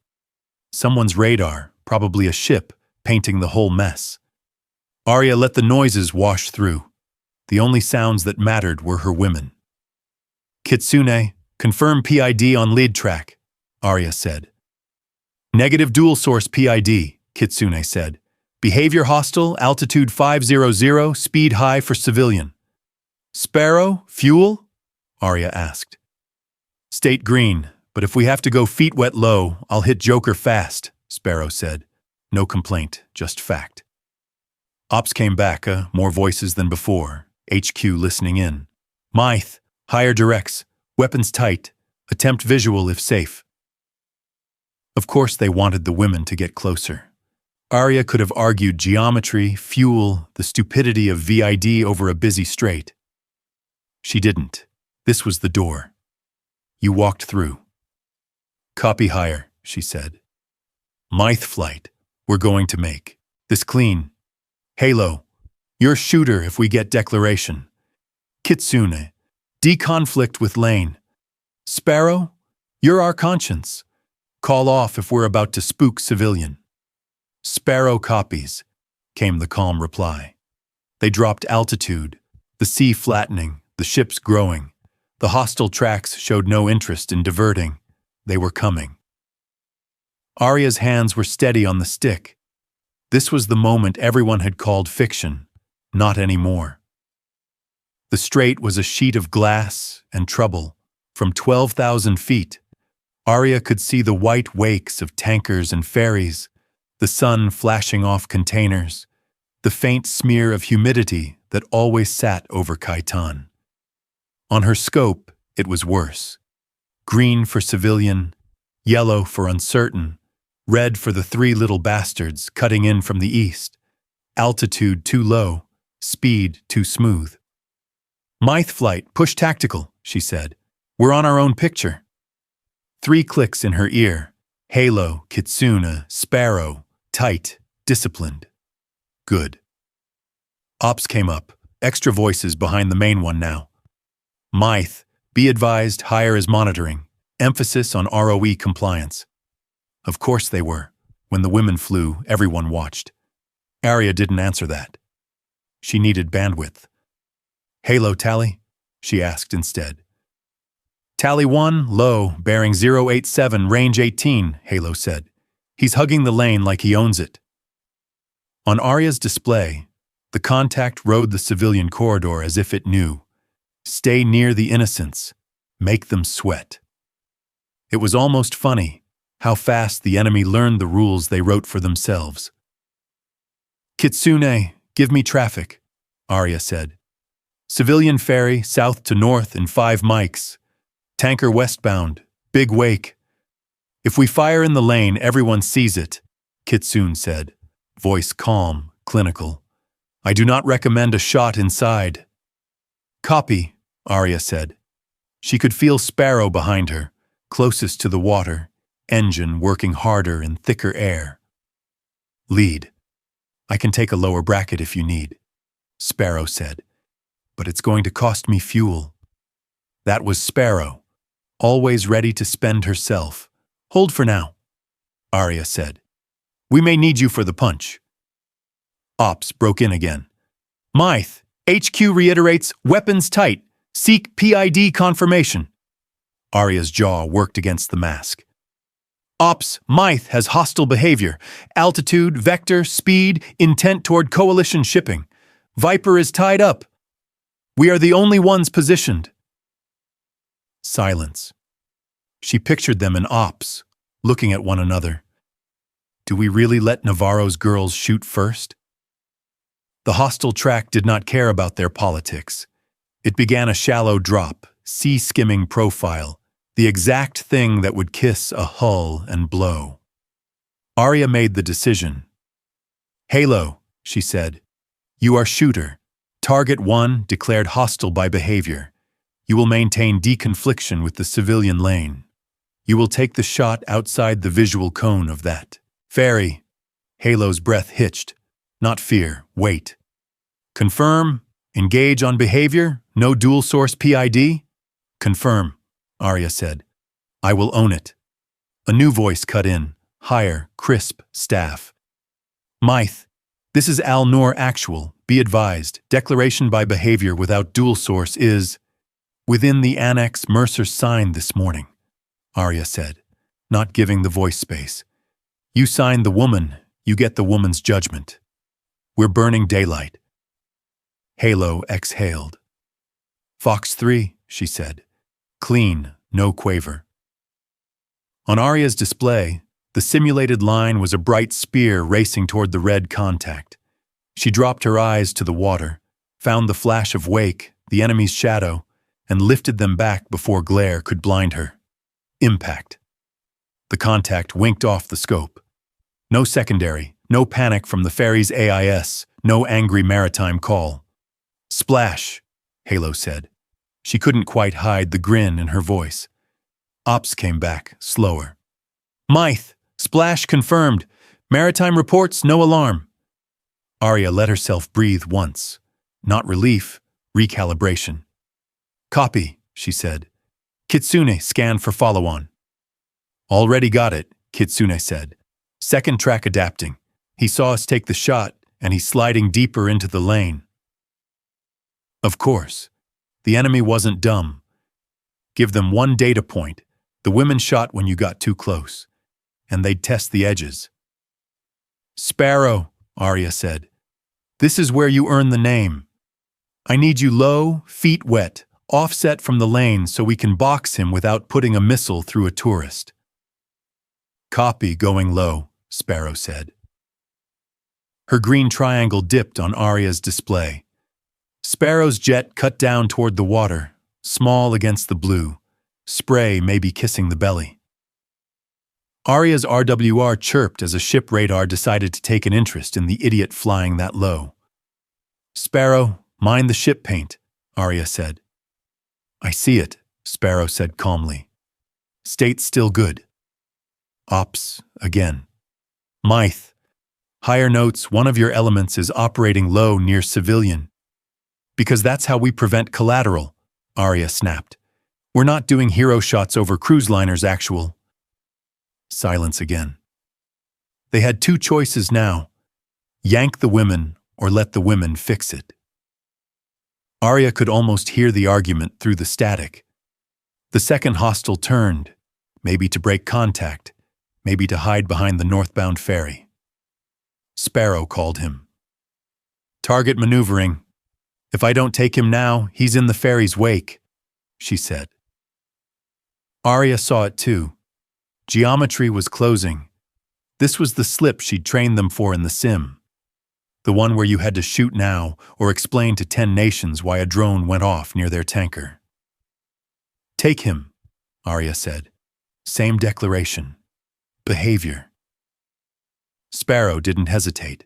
Someone's radar, probably a ship, painting the whole mess. Arya let the noises wash through. The only sounds that mattered were her women. "Kitsune, confirm PID on lead track," Arya said. "Negative dual source PID," Kitsune said. "Behavior hostile, altitude 500, speed high for civilian." "Sparrow, fuel?" Arya asked. State green, but if we have to go feet wet low, I'll hit Joker fast, Sparrow said. No complaint, just fact. Ops came back, more voices than before, HQ listening in. Mythe, higher directs, weapons tight, attempt visual if safe. Of course they wanted the women to get closer. Arya could have argued geometry, fuel, the stupidity of VID over a busy strait. She didn't. This was the door. You walked through. Copy higher, she said. Mythe flight, we're going to make this clean. Halo, you're shooter if we get declaration. Kitsune, deconflict with Lane. Sparrow, you're our conscience. Call off if we're about to spook civilian. Sparrow copies, came the calm reply. They dropped altitude, the sea flattening, the ships growing. The hostile tracks showed no interest in diverting. They were coming. Arya's hands were steady on the stick. This was the moment everyone had called fiction, not anymore. The strait was a sheet of glass and trouble. From 12,000 feet, Arya could see the white wakes of tankers and ferries, the sun flashing off containers, the faint smear of humidity that always sat over Khaitan. On her scope, it was worse. Green for civilian, yellow for uncertain, red for the three little bastards cutting in from the east. Altitude too low, speed too smooth. Mythe flight, push tactical, she said. We're on our own picture. 3 clicks in her ear. Halo, Kitsune, Sparrow, tight, disciplined. Good. Ops came up, extra voices behind the main one now. Mythe, be advised, higher is monitoring. Emphasis on ROE compliance. Of course they were. When the women flew, everyone watched. Arya didn't answer that. She needed bandwidth. Halo tally? She asked instead. Tally 1, low, bearing 087, range 18, Halo said. He's hugging the lane like he owns it. On Arya's display, the contact rode the civilian corridor as if it knew. Stay near the innocents. Make them sweat. It was almost funny how fast the enemy learned the rules they wrote for themselves. Kitsune, give me traffic, Arya said. Civilian ferry, south to north in 5 mics. Tanker westbound, big wake. If we fire in the lane, everyone sees it, Kitsune said, voice calm, clinical. I do not recommend a shot inside. Copy, Arya said. She could feel Sparrow behind her, closest to the water, engine working harder in thicker air. Lead. I can take a lower bracket if you need, Sparrow said. But it's going to cost me fuel. That was Sparrow, always ready to spend herself. Hold for now, Arya said. We may need you for the punch. Ops broke in again. Mythe, HQ reiterates, weapons tight. Seek PID confirmation. Arya's jaw worked against the mask. Ops, Mythe has hostile behavior. Altitude, vector, speed, intent toward coalition shipping. Viper is tied up. We are the only ones positioned. Silence. She pictured them in Ops, looking at one another. Do we really let Navarro's girls shoot first? The hostile track did not care about their politics. It began a shallow drop, sea-skimming profile, the exact thing that would kiss a hull and blow. Arya made the decision. Halo, she said. You are shooter. Target 1 declared hostile by behavior. You will maintain deconfliction with the civilian lane. You will take the shot outside the visual cone of that. Ferry. Halo's breath hitched. Not fear, wait. Confirm. Engage on behavior. No dual source PID. Confirm, Arya said. I will own it. A new voice cut in, higher, crisp, staff. Mythe, this is Al-Noor actual. Be advised, declaration by behavior without dual source is within the annex Mercer signed this morning, Arya said, not giving the voice space. You sign the woman, you get the woman's judgment. We're burning daylight. Halo exhaled. Fox 3, she said. Clean, no quaver. On Aria's display, the simulated line was a bright spear racing toward the red contact. She dropped her eyes to the water, found the flash of wake, the enemy's shadow, and lifted them back before glare could blind her. Impact. The contact winked off the scope. No secondary, no panic from the ferry's AIS, no angry maritime call. Splash, Halo said. She couldn't quite hide the grin in her voice. Ops came back, slower. Mythe, splash confirmed. Maritime reports, no alarm. Aria let herself breathe once. Not relief, recalibration. Copy, she said. Kitsune, scan for follow-on. Already got it, Kitsune said. Second track adapting. He saw us take the shot, and he's sliding deeper into the lane. Of course. The enemy wasn't dumb. Give them one data point. The women shot when you got too close, and they'd test the edges. Sparrow, Aria said. This is where you earn the name. I need you low, feet wet, offset from the lane so we can box him without putting a missile through a tourist. Copy, going low, Sparrow said. Her green triangle dipped on Aria's display. Sparrow's jet cut down toward the water, small against the blue, spray maybe kissing the belly. Aria's RWR chirped as a ship radar decided to take an interest in the idiot flying that low. Sparrow, mind the ship paint, Aria said. I see it, Sparrow said calmly. State's still good. Ops, again. Mythe, higher notes, one of your elements is operating low near civilian. Because that's how we prevent collateral, Aria snapped. We're not doing hero shots over cruise liners, actual. Silence again. They had two choices now. Yank the women or let the women fix it. Aria could almost hear the argument through the static. The second hostile turned, maybe to break contact, maybe to hide behind the northbound ferry. Sparrow called him. Target maneuvering. If I don't take him now, he's in the ferry's wake, she said. Aria saw it too. Geometry was closing. This was the slip she'd trained them for in the sim. The one where you had to shoot now or explain to 10 nations why a drone went off near their tanker. Take him, Aria said. Same declaration. Behavior. Sparrow didn't hesitate.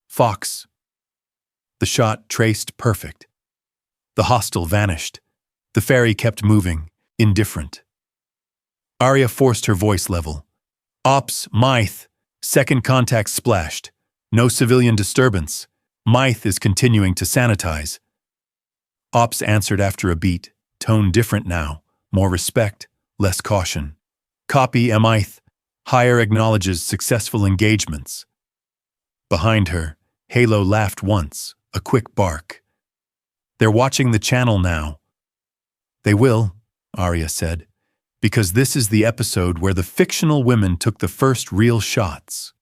Fox. The shot traced perfect. The hostile vanished. The ferry kept moving, indifferent. Aria forced her voice level. Ops, Mythe. Second contact splashed. No civilian disturbance. Mythe is continuing to sanitize. Ops answered after a beat, tone different now, more respect, less caution. Copy, Mythe. Higher acknowledges successful engagements. Behind her, Halo laughed once, a quick bark. They're watching the channel now. They will, Aria said, because this is the episode where the fictional women took the first real shots.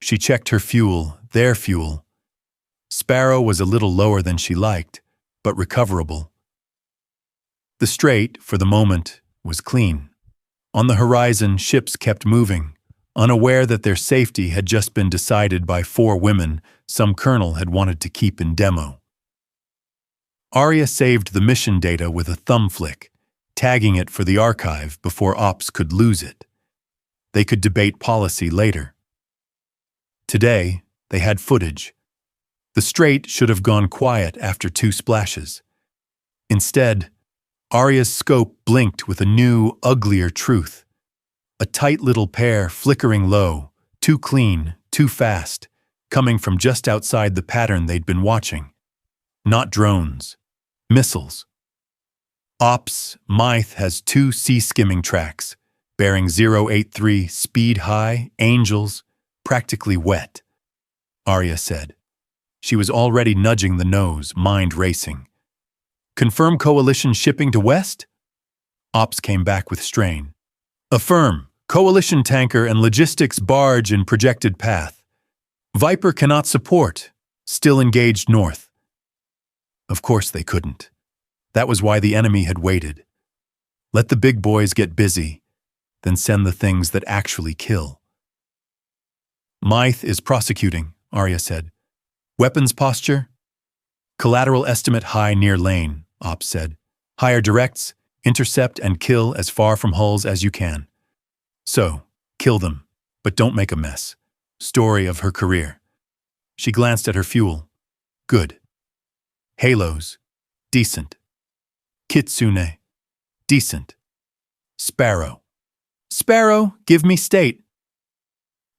She checked her fuel, their fuel. Sparrow was a little lower than she liked, but recoverable. The strait, for the moment, was clean. On the horizon, ships kept moving, unaware that their safety had just been decided by 4 women some colonel had wanted to keep in demo. Aria saved the mission data with a thumb flick, tagging it for the archive before Ops could lose it. They could debate policy later. Today, they had footage. The strait should have gone quiet after 2 splashes. Instead, Aria's scope blinked with a new, uglier truth. A tight little pair flickering low, too clean, too fast, coming from just outside the pattern they'd been watching. Not drones. Missiles. Ops, Mythe has 2 sea-skimming tracks, bearing 083, speed high, angels, practically wet, Aria said. She was already nudging the nose, mind racing. Confirm coalition shipping to west? Ops came back with strain. Affirm. Coalition tanker and logistics barge in projected path. Viper cannot support. Still engaged north. Of course they couldn't. That was why the enemy had waited. Let the big boys get busy, then send the things that actually kill. Mythe is prosecuting, Arya said. Weapons posture? Collateral estimate high near lane, Ops said. Hire directs, intercept and kill as far from hulls as you can. So, kill them, but don't make a mess. Story of her career. She glanced at her fuel. Good. Halos. Decent. Kitsune. Decent. Sparrow. Sparrow, give me state.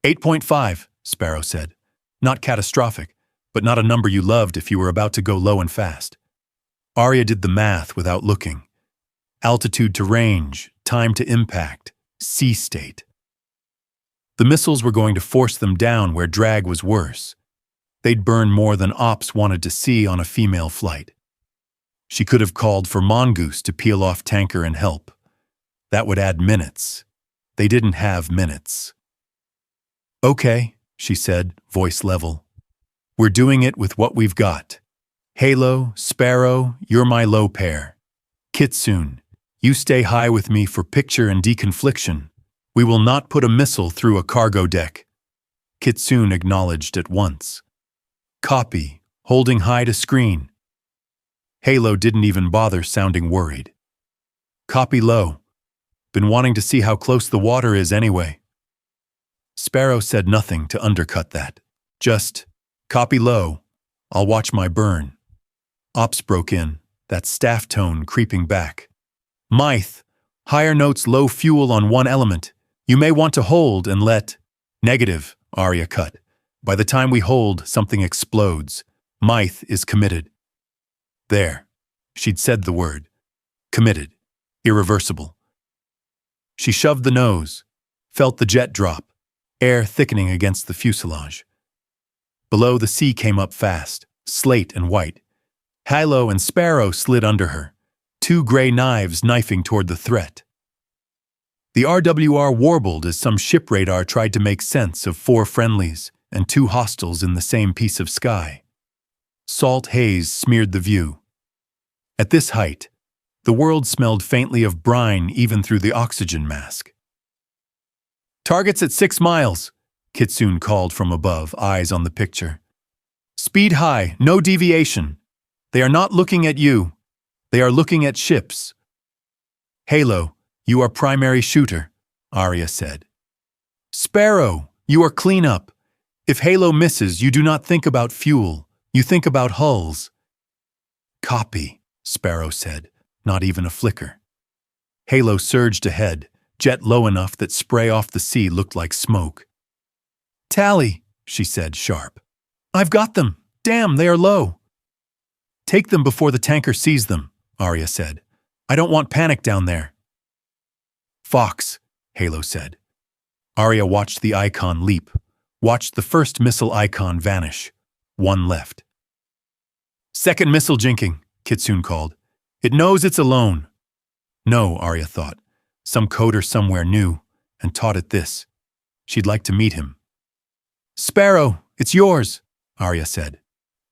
8.5, Sparrow said. Not catastrophic, but not a number you loved if you were about to go low and fast. Arya did the math without looking. Altitude to range, time to impact, sea state. The missiles were going to force them down where drag was worse. They'd burn more than Ops wanted to see on a female flight. She could have called for Mongoose to peel off tanker and help. That would add minutes. They didn't have minutes. Okay, she said, voice level. We're doing it with what we've got. Halo, Sparrow, you're my low pair. Kitsune, you stay high with me for picture and deconfliction. We will not put a missile through a cargo deck. Kitsune acknowledged at once. Copy, holding high to screen. Halo didn't even bother sounding worried. Copy low. Been wanting to see how close the water is anyway. Sparrow said nothing to undercut that. Just, copy low. I'll watch my burn. Ops broke in, that staff tone creeping back. Mythe, higher notes low fuel on one element. You may want to hold and let... Negative, Arya cut. By the time we hold, something explodes. Mythe is committed. There. She'd said the word. Committed. Irreversible. She shoved the nose, felt the jet drop, air thickening against the fuselage. Below, the sea came up fast, slate and white. Halo and Sparrow slid under her, two gray knives knifing toward the threat. The RWR warbled as some ship radar tried to make sense of 4 friendlies and 2 hostiles in the same piece of sky. Salt haze smeared the view. At this height, the world smelled faintly of brine even through the oxygen mask. Targets at 6 miles, Kitsune called from above, eyes on the picture. Speed high, no deviation. They are not looking at you. They are looking at ships. Halo, you are primary shooter, Arya said. Sparrow, you are cleanup. If Halo misses, you do not think about fuel. You think about hulls. Copy, Sparrow said, not even a flicker. Halo surged ahead, jet low enough that spray off the sea looked like smoke. Tally, she said, sharp. I've got them. Damn, they are low. Take them before the tanker sees them, Arya said. I don't want panic down there. Fox, Halo said. Arya watched the icon leap, watched the first missile icon vanish. 1 left. Second missile jinking, Kitsune called. It knows it's alone. No, Arya thought. Some coder somewhere knew and taught it this. She'd like to meet him. Sparrow, it's yours, Arya said.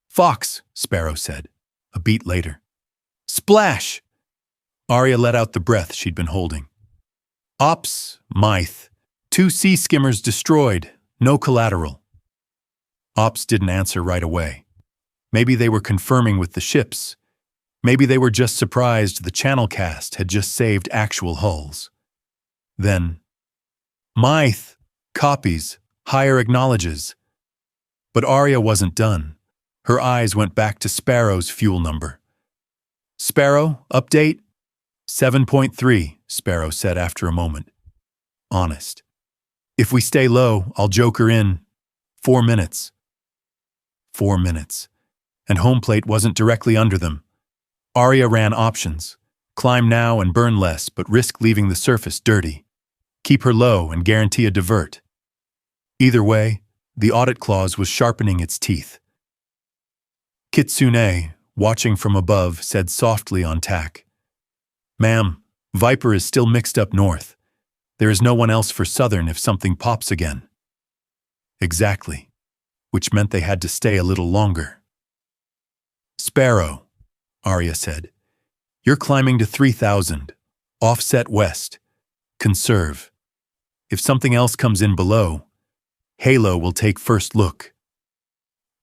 Fox, Sparrow said, a beat later. Splash! Arya let out the breath she'd been holding. Ops, Mythe, 2 sea skimmers destroyed, no collateral. Ops didn't answer right away. Maybe they were confirming with the ships. Maybe they were just surprised the channel cast had just saved actual hulls. Then, Mythe, copies, higher acknowledges. But Arya wasn't done. Her eyes went back to Sparrow's fuel number. Sparrow, update? 7.3, Sparrow said after a moment. Honest. If we stay low, I'll joker in 4 minutes. 4 minutes. And home plate wasn't directly under them. Arya ran options. Climb now and burn less, but risk leaving the surface dirty. Keep her low and guarantee a divert. Either way, the audit clause was sharpening its teeth. Kitsune, watching from above, said softly on tack, Ma'am, Viper is still mixed up north. There is no one else for Southern if something pops again. Exactly, which meant they had to stay a little longer. Sparrow, Arya said, you're climbing to 3,000. Offset west. Conserve. If something else comes in below, Halo will take first look.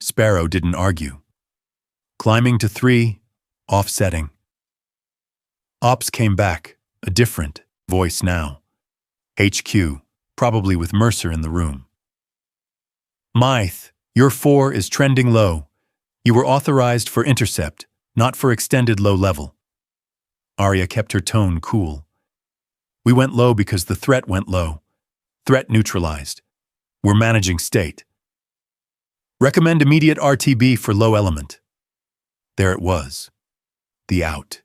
Sparrow didn't argue. Climbing to 3, offsetting. Ops came back, a different voice now. HQ, probably with Mercer in the room. Mythe, your 4 is trending low. You were authorized for intercept, not for extended low level. Arya kept her tone cool. We went low because the threat went low. Threat neutralized. We're managing state. Recommend immediate RTB for low element. There it was. The out.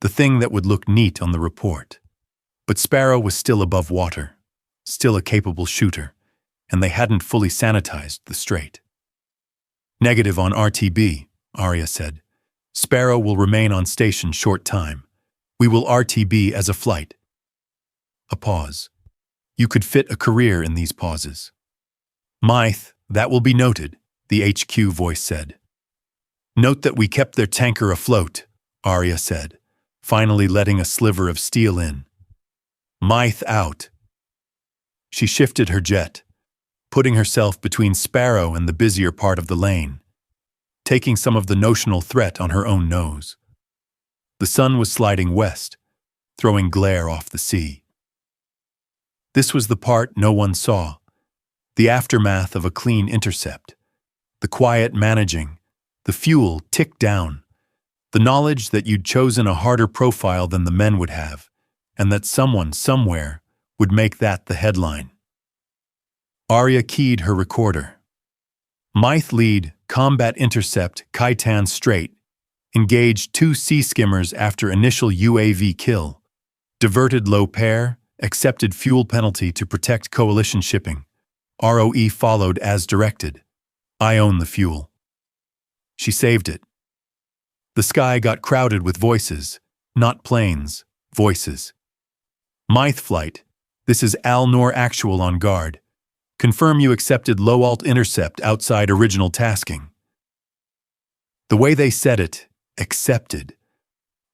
The thing that would look neat on the report. But Sparrow was still above water, still a capable shooter, and they hadn't fully sanitized the strait. Negative on RTB, Arya said. Sparrow will remain on station short time. We will RTB as a flight. A pause. You could fit a career in these pauses. Mythe, that will be noted, the HQ voice said. Note that we kept their tanker afloat, Arya said, finally letting a sliver of steel in. Mythe out. She shifted her jet, putting herself between Sparrow and the busier part of the lane, taking some of the notional threat on her own nose. The sun was sliding west, throwing glare off the sea. This was the part no one saw, the aftermath of a clean intercept, the quiet managing, the fuel ticked down, the knowledge that you'd chosen a harder profile than the men would have, and that someone, somewhere, would make that the headline. Arya keyed her recorder. Mythe lead, combat intercept, Khitan Strait, engaged 2 sea skimmers after initial UAV kill, diverted low pair, accepted fuel penalty to protect coalition shipping. ROE followed as directed. I own the fuel. She saved it. The sky got crowded with voices, not planes, voices. Mythe flight, this is Al-Noor Actual on guard. Confirm you accepted low-alt intercept outside original tasking. The way they said it, accepted,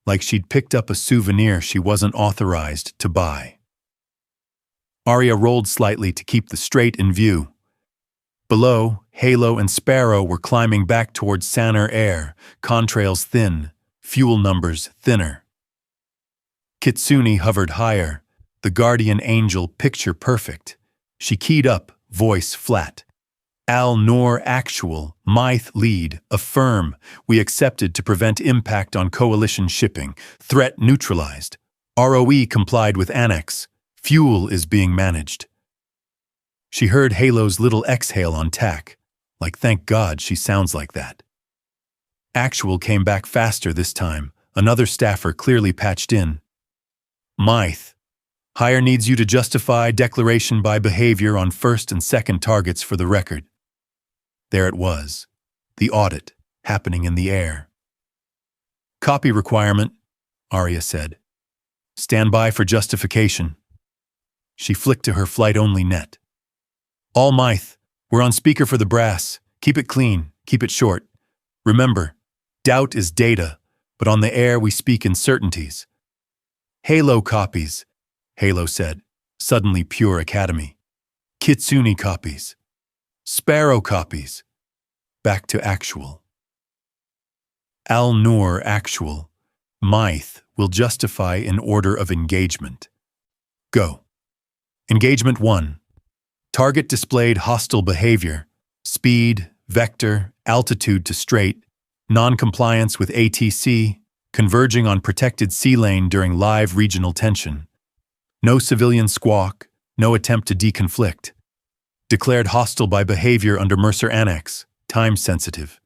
like she'd picked up a souvenir she wasn't authorized to buy. Arya rolled slightly to keep the strait in view. Below, Halo and Sparrow were climbing back towards Saner Air, contrails thin, fuel numbers thinner. Kitsune hovered higher, the guardian angel picture perfect. She keyed up, voice flat. Al-Noor Actual, Mythe lead, affirm, we accepted to prevent impact on coalition shipping, threat neutralized. ROE complied with annex, fuel is being managed. She heard Halo's little exhale on tack, like thank God she sounds like that. Actual came back faster this time, another staffer clearly patched in. Mythe, hire needs you to justify declaration by behavior on first and second targets for the record. There it was, the audit, happening in the air. Copy requirement, Arya said. Stand by for justification. She flicked to her flight-only net. All Mythe, we're on speaker for the brass. Keep it clean, keep it short. Remember, doubt is data, but on the air we speak in certainties. Halo copies, Halo said, suddenly pure academy. Kitsune copies. Sparrow copies. Back to Actual. Al-Noor Actual. Mythe will justify in order of engagement. Go. Engagement 1. Target displayed hostile behavior, speed, vector, altitude to strait, non-compliance with ATC, converging on protected sea lane during live regional tension. No civilian squawk, no attempt to deconflict. Declared hostile by behavior under Mercer Annex, time sensitive.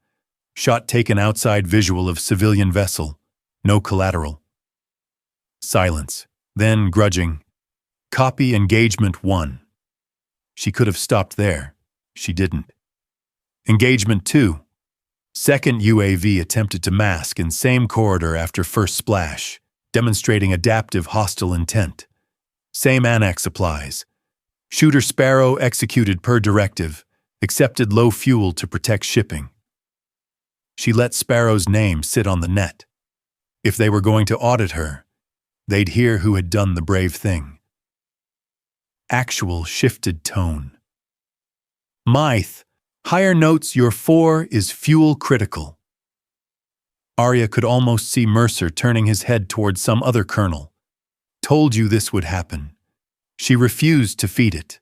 Shot taken outside visual of civilian vessel, no collateral. Silence, then grudging. Copy engagement 1. She could have stopped there. She didn't. Engagement 2. Second UAV attempted to mask in same corridor after first splash, demonstrating adaptive hostile intent. Same annex applies. Shooter Sparrow executed per directive, accepted low fuel to protect shipping. She let Sparrow's name sit on the net. If they were going to audit her, They'd hear who had done the brave thing. Actual shifted tone. Mythe, higher notes your 4 is fuel critical. Arya could almost see Mercer turning his head towards some other colonel. Told you this would happen. She refused to feed it.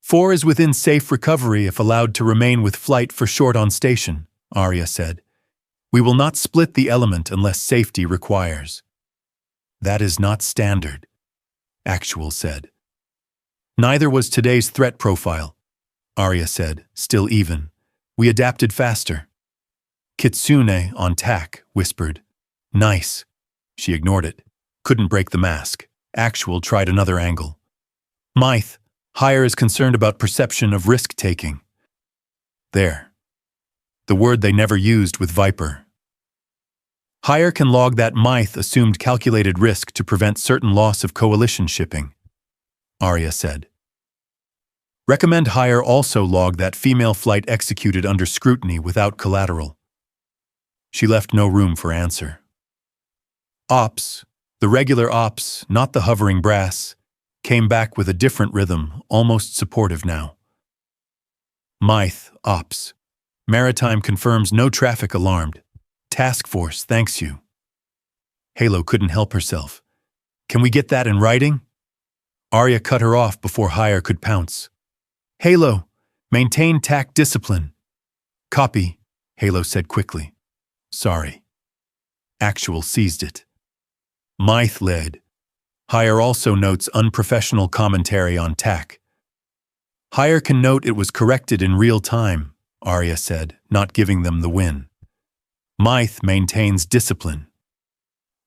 4 is within safe recovery if allowed to remain with flight for short on station, Arya said. We will not split the element unless safety requires. That is not standard, Actual said. Neither was today's threat profile, Arya said, still even. We adapted faster. Kitsune, on tack, whispered. Nice. She ignored it. Couldn't break the mask. Actual tried another angle. Mythe, higher is concerned about perception of risk-taking. There. The word they never used with Viper. Higher can log that Mythe assumed calculated risk to prevent certain loss of coalition shipping, Arya said. Recommend Higher also log that female flight executed under scrutiny without collateral. She left no room for answer. Ops, the regular ops, not the hovering brass, came back with a different rhythm, almost supportive now. Mythe, ops. Maritime confirms no traffic alarmed. Task force, thanks you. Halo couldn't help herself. Can we get that in writing? Arya cut her off before Higher could pounce. Halo, maintain tact discipline. Copy, Halo said quickly. Sorry. Actual seized it. Mythe led. Higher also notes unprofessional commentary on tack. Higher can note it was corrected in real time, Arya said, not giving them the win. Mythe maintains discipline.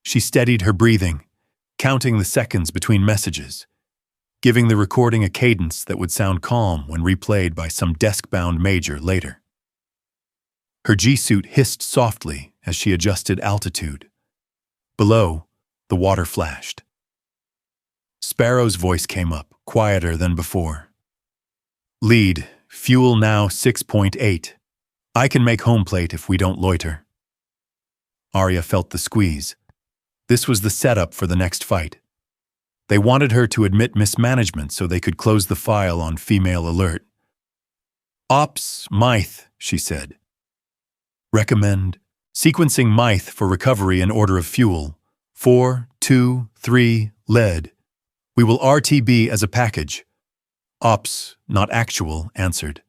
She steadied her breathing, counting the seconds between messages, giving the recording a cadence that would sound calm when replayed by some desk-bound major later. Her G-suit hissed softly as she adjusted altitude. Below, the water flashed. Sparrow's voice came up, quieter than before. Lead, fuel now 6.8. I can make home plate if we don't loiter. Arya felt the squeeze. This was the setup for the next fight. They wanted her to admit mismanagement so they could close the file on female alert. Ops, Mythe, she said. Recommend sequencing Mythe for recovery in order of fuel. 4, 2, 3, lead. We will RTB as a package. Ops, not actual, answered.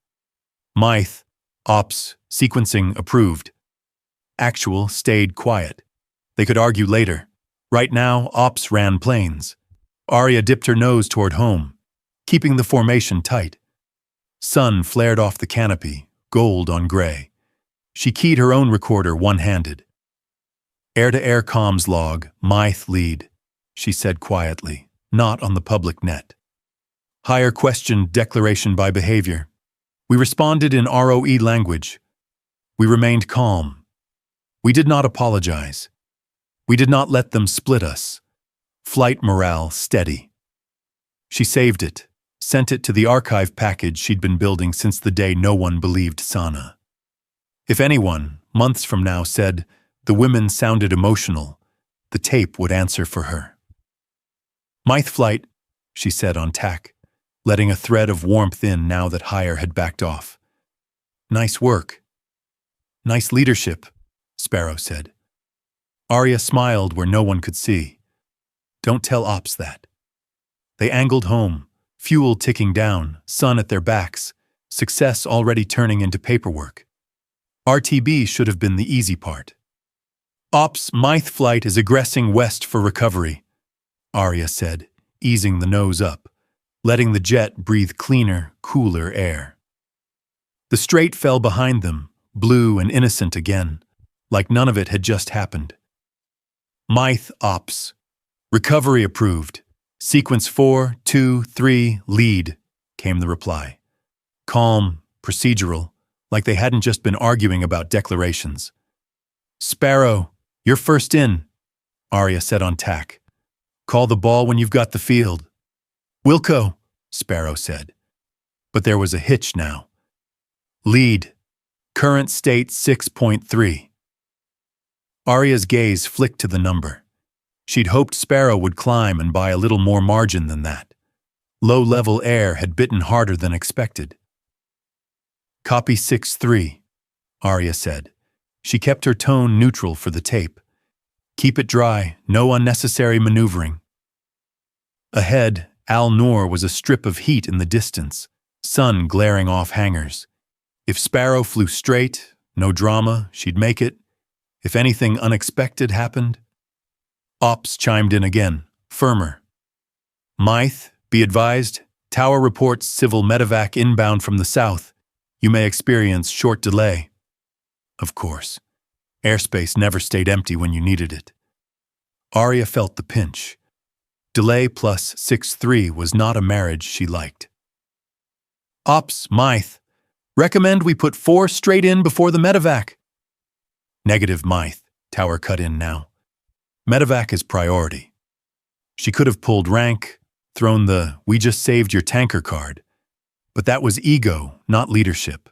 Mythe, ops, sequencing approved. Actual stayed quiet. They could argue later. Right now, ops ran planes. Arya dipped her nose toward home, keeping the formation tight. Sun flared off the canopy, gold on gray. She keyed her own recorder one-handed. Air-to-air comms log, Mythe lead, she said quietly, not on the public net. Higher questioned declaration by behavior. We responded in ROE language. We remained calm. We did not apologize. We did not let them split us. Flight morale steady. She saved it, sent it to the archive package she'd been building since the day no one believed Sana. If anyone, months from now, said, the women sounded emotional, the tape would answer for her. Mythe flight, she said on tack, letting a thread of warmth in now that Higher had backed off. Nice work. Nice leadership, Sparrow said. Arya smiled where no one could see. Don't tell ops that. They angled home, fuel ticking down, sun at their backs, success already turning into paperwork. RTB should have been the easy part. Ops, Mythe flight is egressing west for recovery, Arya said, easing the nose up, letting the jet breathe cleaner, cooler air. The strait fell behind them, blue and innocent again, like none of it had just happened. Mythe ops. Recovery approved. Sequence 4, 2, 3, lead, came the reply. Calm, procedural, like they hadn't just been arguing about declarations. Sparrow, you're first in, Arya said on tack. Call the ball when you've got the field. Wilco, Sparrow said. But there was a hitch now. Lead. Current state 6.3. Arya's gaze flicked to the number. She'd hoped Sparrow would climb and buy a little more margin than that. Low-level air had bitten harder than expected. "Copy 6-3, Arya said. She kept her tone neutral for the tape. "Keep it dry, no unnecessary maneuvering." Ahead, Al-Noor was a strip of heat in the distance, sun glaring off hangars. If Sparrow flew straight, no drama, she'd make it. If anything unexpected happened... Ops chimed in again, firmer. "Mythe, be advised, tower reports civil medevac inbound from the south. You may experience short delay." Of course. Airspace never stayed empty when you needed it. Arya felt the pinch. Delay plus 6-3 was not a marriage she liked. "Ops, Mythe. Recommend we put 4 straight in before the medevac." "Negative, Mythe," Tower cut in now. "Medevac is priority." She could have pulled rank, thrown the "we just saved your tanker" card. But that was ego, not leadership.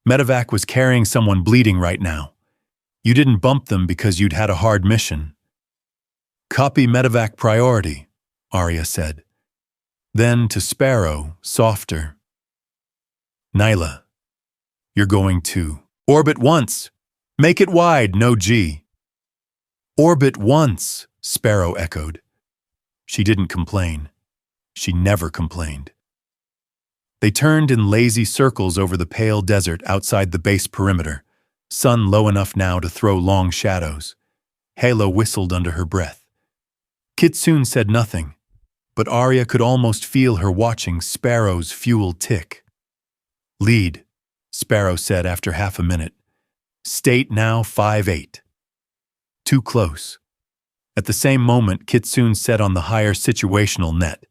Medevac was carrying someone bleeding right now. You didn't bump them because you'd had a hard mission. "Copy medevac priority," Arya said. Then to Sparrow, softer. "Nyla, you're going to orbit once. Make it wide, no G." "Orbit once," Sparrow echoed. She didn't complain. She never complained. They turned in lazy circles over the pale desert outside the base perimeter, sun low enough now to throw long shadows. Halo whistled under her breath. Kitsune said nothing, but Arya could almost feel her watching Sparrow's fuel tick. "Lead," Sparrow said after half a minute. "State now 5-8. Too close." At the same moment, Kitsune said on the higher situational net.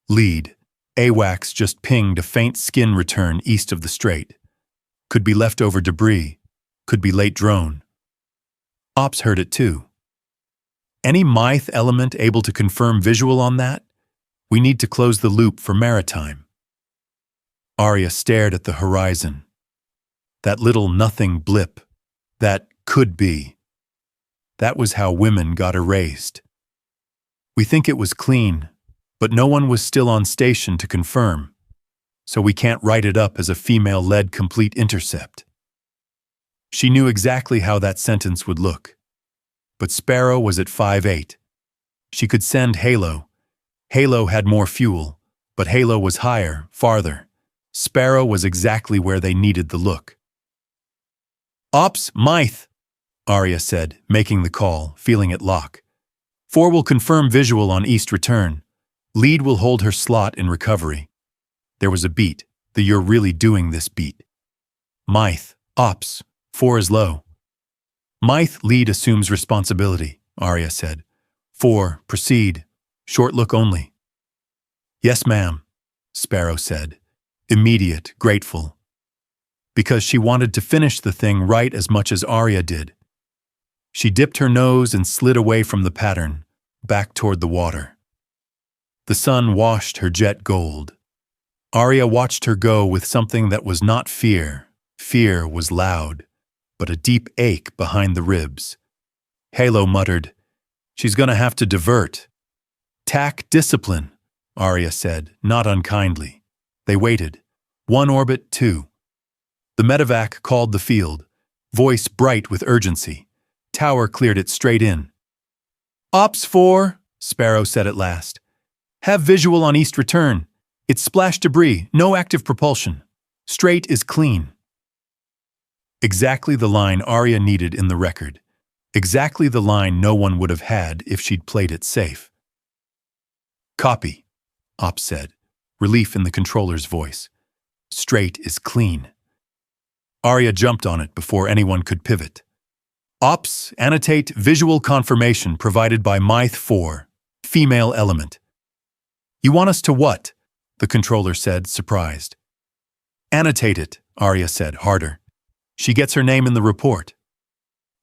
"Lead. AWACS just pinged a faint skin return east of the strait. Could be leftover debris. Could be late drone." Ops heard it too. "Any Mythe element able to confirm visual on that? We need to close the loop for maritime." Arya stared at the horizon. That little nothing blip. That could be. That was how women got erased. "We think it was clean, but no one was still on station to confirm, so we can't write it up as a female-led complete intercept." She knew exactly how that sentence would look. But Sparrow was at 5-8. She could send Halo. Halo had more fuel, but Halo was higher, farther. Sparrow was exactly where they needed the look. "Ops, Mythe," Arya said, making the call, feeling it lock. 4 will confirm visual on east return. Lead will hold her slot in recovery. There was a beat, the "you're really doing this" beat. "Mythe, Ops, 4 is low." "Mythe, lead assumes responsibility," Arya said. 4, proceed. Short look only." "Yes, ma'am," Sparrow said. Immediate, grateful. Because she wanted to finish the thing right as much as Arya did. She dipped her nose and slid away from the pattern, back toward the water. The sun washed her jet gold. Arya watched her go with something that was not fear. Fear was loud, but a deep ache behind the ribs. Halo muttered, "She's gonna have to divert." "Tack discipline," Arya said, not unkindly. They waited. 1 orbit, 2. The medevac called the field, voice bright with urgency. Tower cleared it straight in. "Ops 4, Sparrow said at last. "Have visual on east return. It's splash debris, no active propulsion. Strait is clean." Exactly the line Arya needed in the record. Exactly the line no one would have had if she'd played it safe. "Copy," Ops said, relief in the controller's voice. "Strait is clean." Arya jumped on it before anyone could pivot. "Ops, annotate visual confirmation provided by Mythe 4, female element." "You want us to what?" the controller said, surprised. "Annotate it," Arya said, harder. "She gets her name in the report."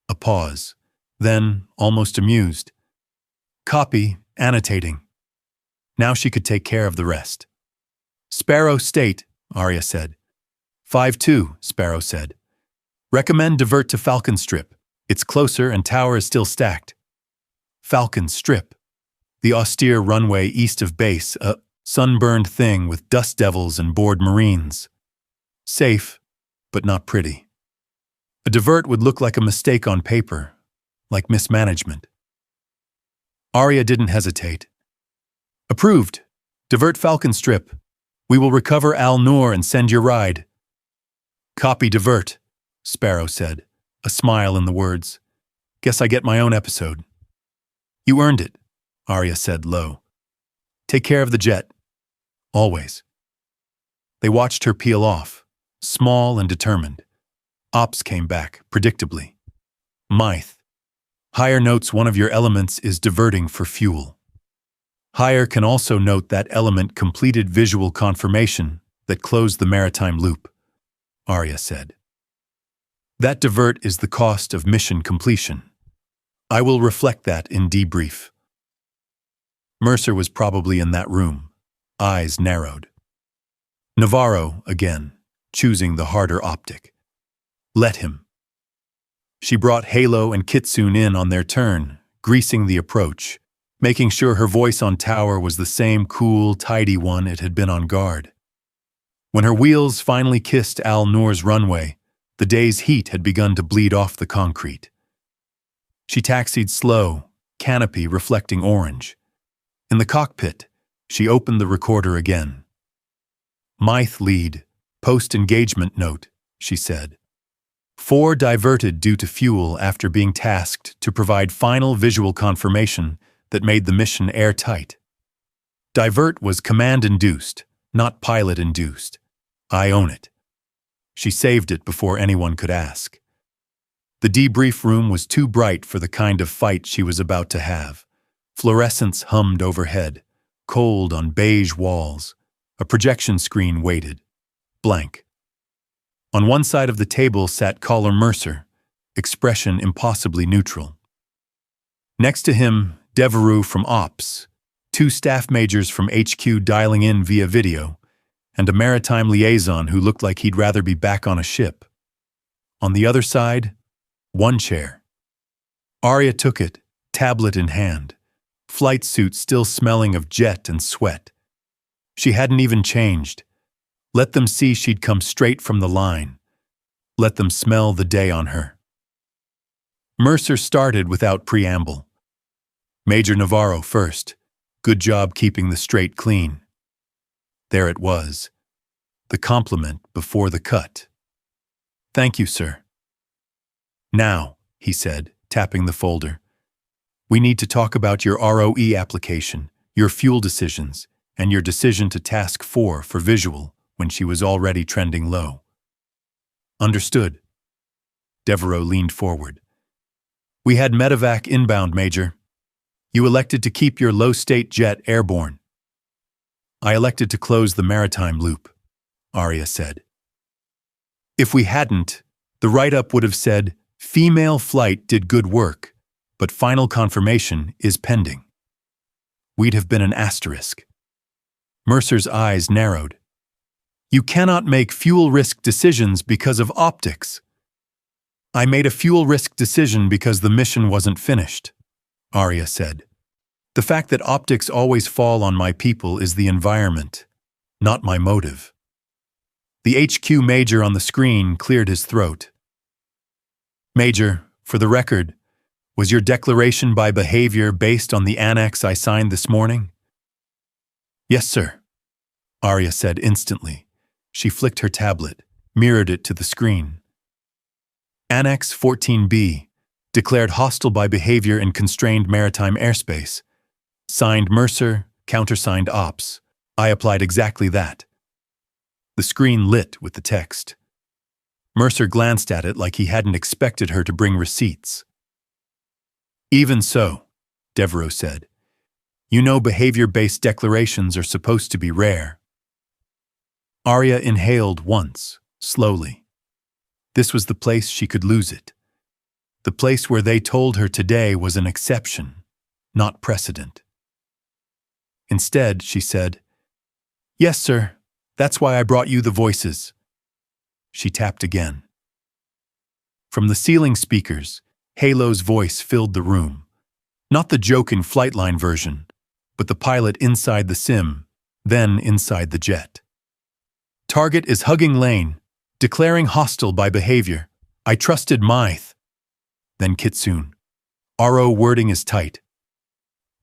A pause. Then, almost amused. "Copy, annotating." Now she could take care of the rest. "Sparrow state," Arya said. 5-2, Sparrow said. "Recommend divert to Falcon Strip. It's closer and tower is still stacked." Falcon Strip, the austere runway east of base, a sunburned thing with dust devils and bored Marines. Safe, but not pretty. A divert would look like a mistake on paper, like mismanagement. Arya didn't hesitate. Approved. Divert Falcon Strip. We will recover Al-Noor and send your ride. Copy divert, Sparrow said, a smile in the words. Guess I get my own episode. You earned it, Arya said low. Take care of the jet. Always. They watched her peel off, small and determined. Ops came back, predictably. Mythe. Hire notes one of your elements is diverting for fuel. Hire can also note that element completed visual confirmation that closed the maritime loop, Arya said. That divert is the cost of mission completion. I will reflect that in debrief. Mercer was probably in that room, eyes narrowed. Navarro, again, choosing the harder optic. Let him. She brought Halo and Kitsune in on their turn, greasing the approach, making sure her voice on tower was the same cool, tidy one it had been on guard. When her wheels finally kissed Al-Noor's runway, the day's heat had begun to bleed off the concrete. She taxied slow, canopy reflecting orange. In the cockpit, she opened the recorder again. Mythe lead, post-engagement note, she said. 4 diverted due to fuel after being tasked to provide final visual confirmation that made the mission airtight. Divert was command-induced, not pilot-induced. I own it. She saved it before anyone could ask. The debrief room was too bright for the kind of fight she was about to have. Fluorescence hummed overhead, cold on beige walls. A projection screen waited, blank. On one side of the table sat Caller Mercer, expression impossibly neutral. Next to him, Devereux from Ops, 2 staff majors from HQ dialing in via video, and a maritime liaison who looked like he'd rather be back on a ship. On the other side, 1 chair. Arya took it, tablet in hand, flight suit still smelling of jet and sweat. She hadn't even changed. Let them see she'd come straight from the line. Let them smell the day on her. Mercer started without preamble. Major Navarro first. Good job keeping the straight clean. There it was. The compliment before the cut. Thank you, sir. Now, he said, tapping the folder. We need to talk about your ROE application, your fuel decisions, and your decision to task 4 for visual when she was already trending low. Understood. Devereux leaned forward. We had medevac inbound, Major. You elected to keep your low-state jet airborne. I elected to close the maritime loop, Arya said. If we hadn't, the write-up would have said, female flight did good work, but final confirmation is pending. We'd have been an asterisk. Mercer's eyes narrowed. You cannot make fuel risk decisions because of optics. I made a fuel risk decision because the mission wasn't finished, Arya said. The fact that optics always fall on my people is the environment, not my motive. The HQ major on the screen cleared his throat. Major, for the record, was your declaration by behavior based on the annex I signed this morning? Yes, sir, Arya said instantly. She flicked her tablet, mirrored it to the screen. Annex 14B, declared hostile by behavior in constrained maritime airspace. Signed Mercer, countersigned Ops. I applied exactly that. The screen lit with the text. Mercer glanced at it like he hadn't expected her to bring receipts. Even so, Devereux said, you know behavior-based declarations are supposed to be rare. Arya inhaled once, slowly. This was the place she could lose it. The place where they told her today was an exception, not precedent. Instead, she said, Yes, sir. That's why I brought you the voices. She tapped again. From the ceiling speakers, Halo's voice filled the room. Not the joke in Flightline version, but the pilot inside the sim, then inside the jet. Target is hugging lane, declaring hostile by behavior. I trusted Mythe. Then Kitsune. RO wording is tight.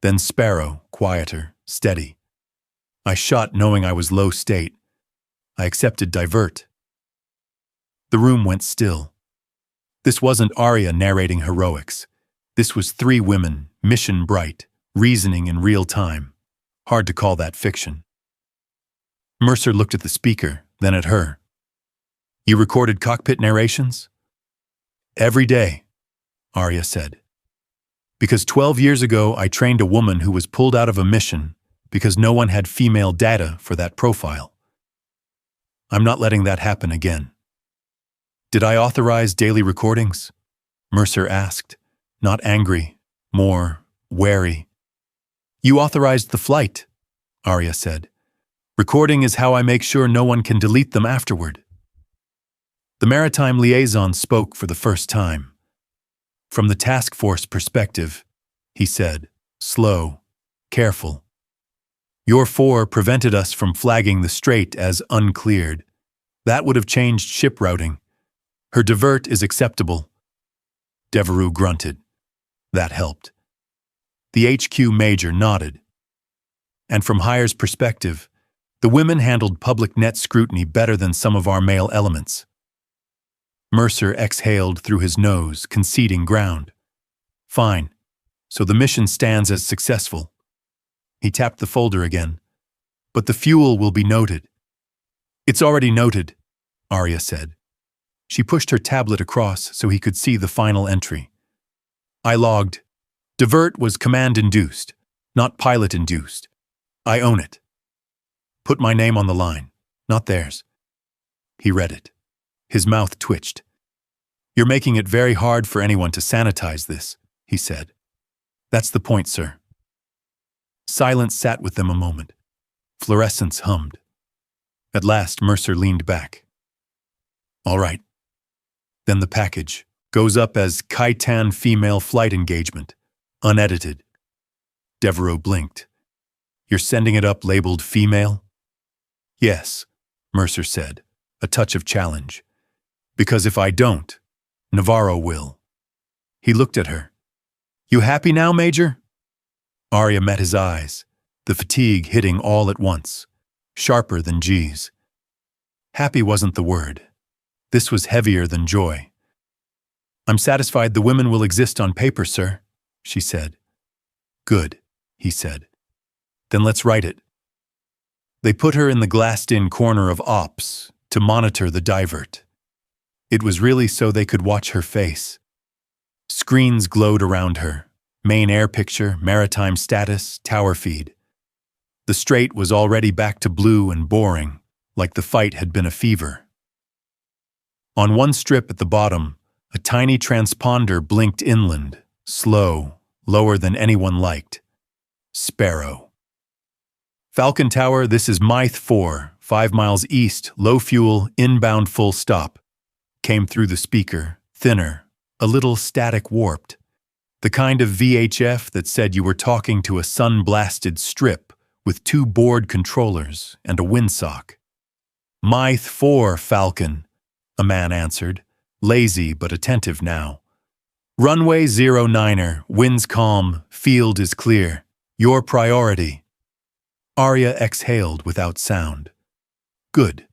Then Sparrow, quieter, steady. I shot knowing I was low state. I accepted divert. The room went still. This wasn't Arya narrating heroics. This was three women, mission bright, reasoning in real time. Hard to call that fiction. Mercer looked at the speaker, then at her. You recorded cockpit narrations? Every day, Arya said. Because 12 years ago I trained a woman who was pulled out of a mission because no one had female data for that profile. I'm not letting that happen again. Did I authorize daily recordings? Mercer asked, not angry, more wary. You authorized the flight, Arya said. Recording is how I make sure no one can delete them afterward. The maritime liaison spoke for the first time. From the task force perspective, he said, slow, careful. Your 4 prevented us from flagging the strait as uncleared. That would have changed ship routing. Her divert is acceptable. Devereux grunted. That helped. The HQ major nodded. And from Hire's perspective, the women handled public net scrutiny better than some of our male elements. Mercer exhaled through his nose, conceding ground. Fine. So the mission stands as successful. He tapped the folder again. But the fuel will be noted. It's already noted, Arya said. She pushed her tablet across so he could see the final entry. I logged. Divert was command-induced, not pilot-induced. I own it. Put my name on the line, not theirs. He read it. His mouth twitched. You're making it very hard for anyone to sanitize this, he said. That's the point, sir. Silence sat with them a moment. Fluorescence hummed. At last, Mercer leaned back. All right. Then the package goes up as Khitan female flight engagement, unedited. Devereux blinked. You're sending it up labeled female? Yes, Mercer said, a touch of challenge. Because if I don't, Navarro will. He looked at her. You happy now, Major? Arya met his eyes, the fatigue hitting all at once, sharper than G's. Happy wasn't the word. This was heavier than joy. I'm satisfied the women will exist on paper, sir, she said. Good, he said. Then let's write it. They put her in the glassed-in corner of ops to monitor the divert. It was really so they could watch her face. Screens glowed around her. Main air picture, maritime status, tower feed. The strait was already back to blue and boring, like the fight had been a fever. On one strip at the bottom, a tiny transponder blinked inland, slow, lower than anyone liked. Sparrow. Falcon Tower, this is Mythe 4, 5 miles east, low fuel, inbound full stop. Came through the speaker, thinner, a little static warped. The kind of VHF that said you were talking to a sun-blasted strip with 2 board controllers and a windsock. Mythe 4, Falcon, a man answered, lazy but attentive now. Runway 09er, winds calm, field is clear. Your priority. Arya exhaled without sound. Good.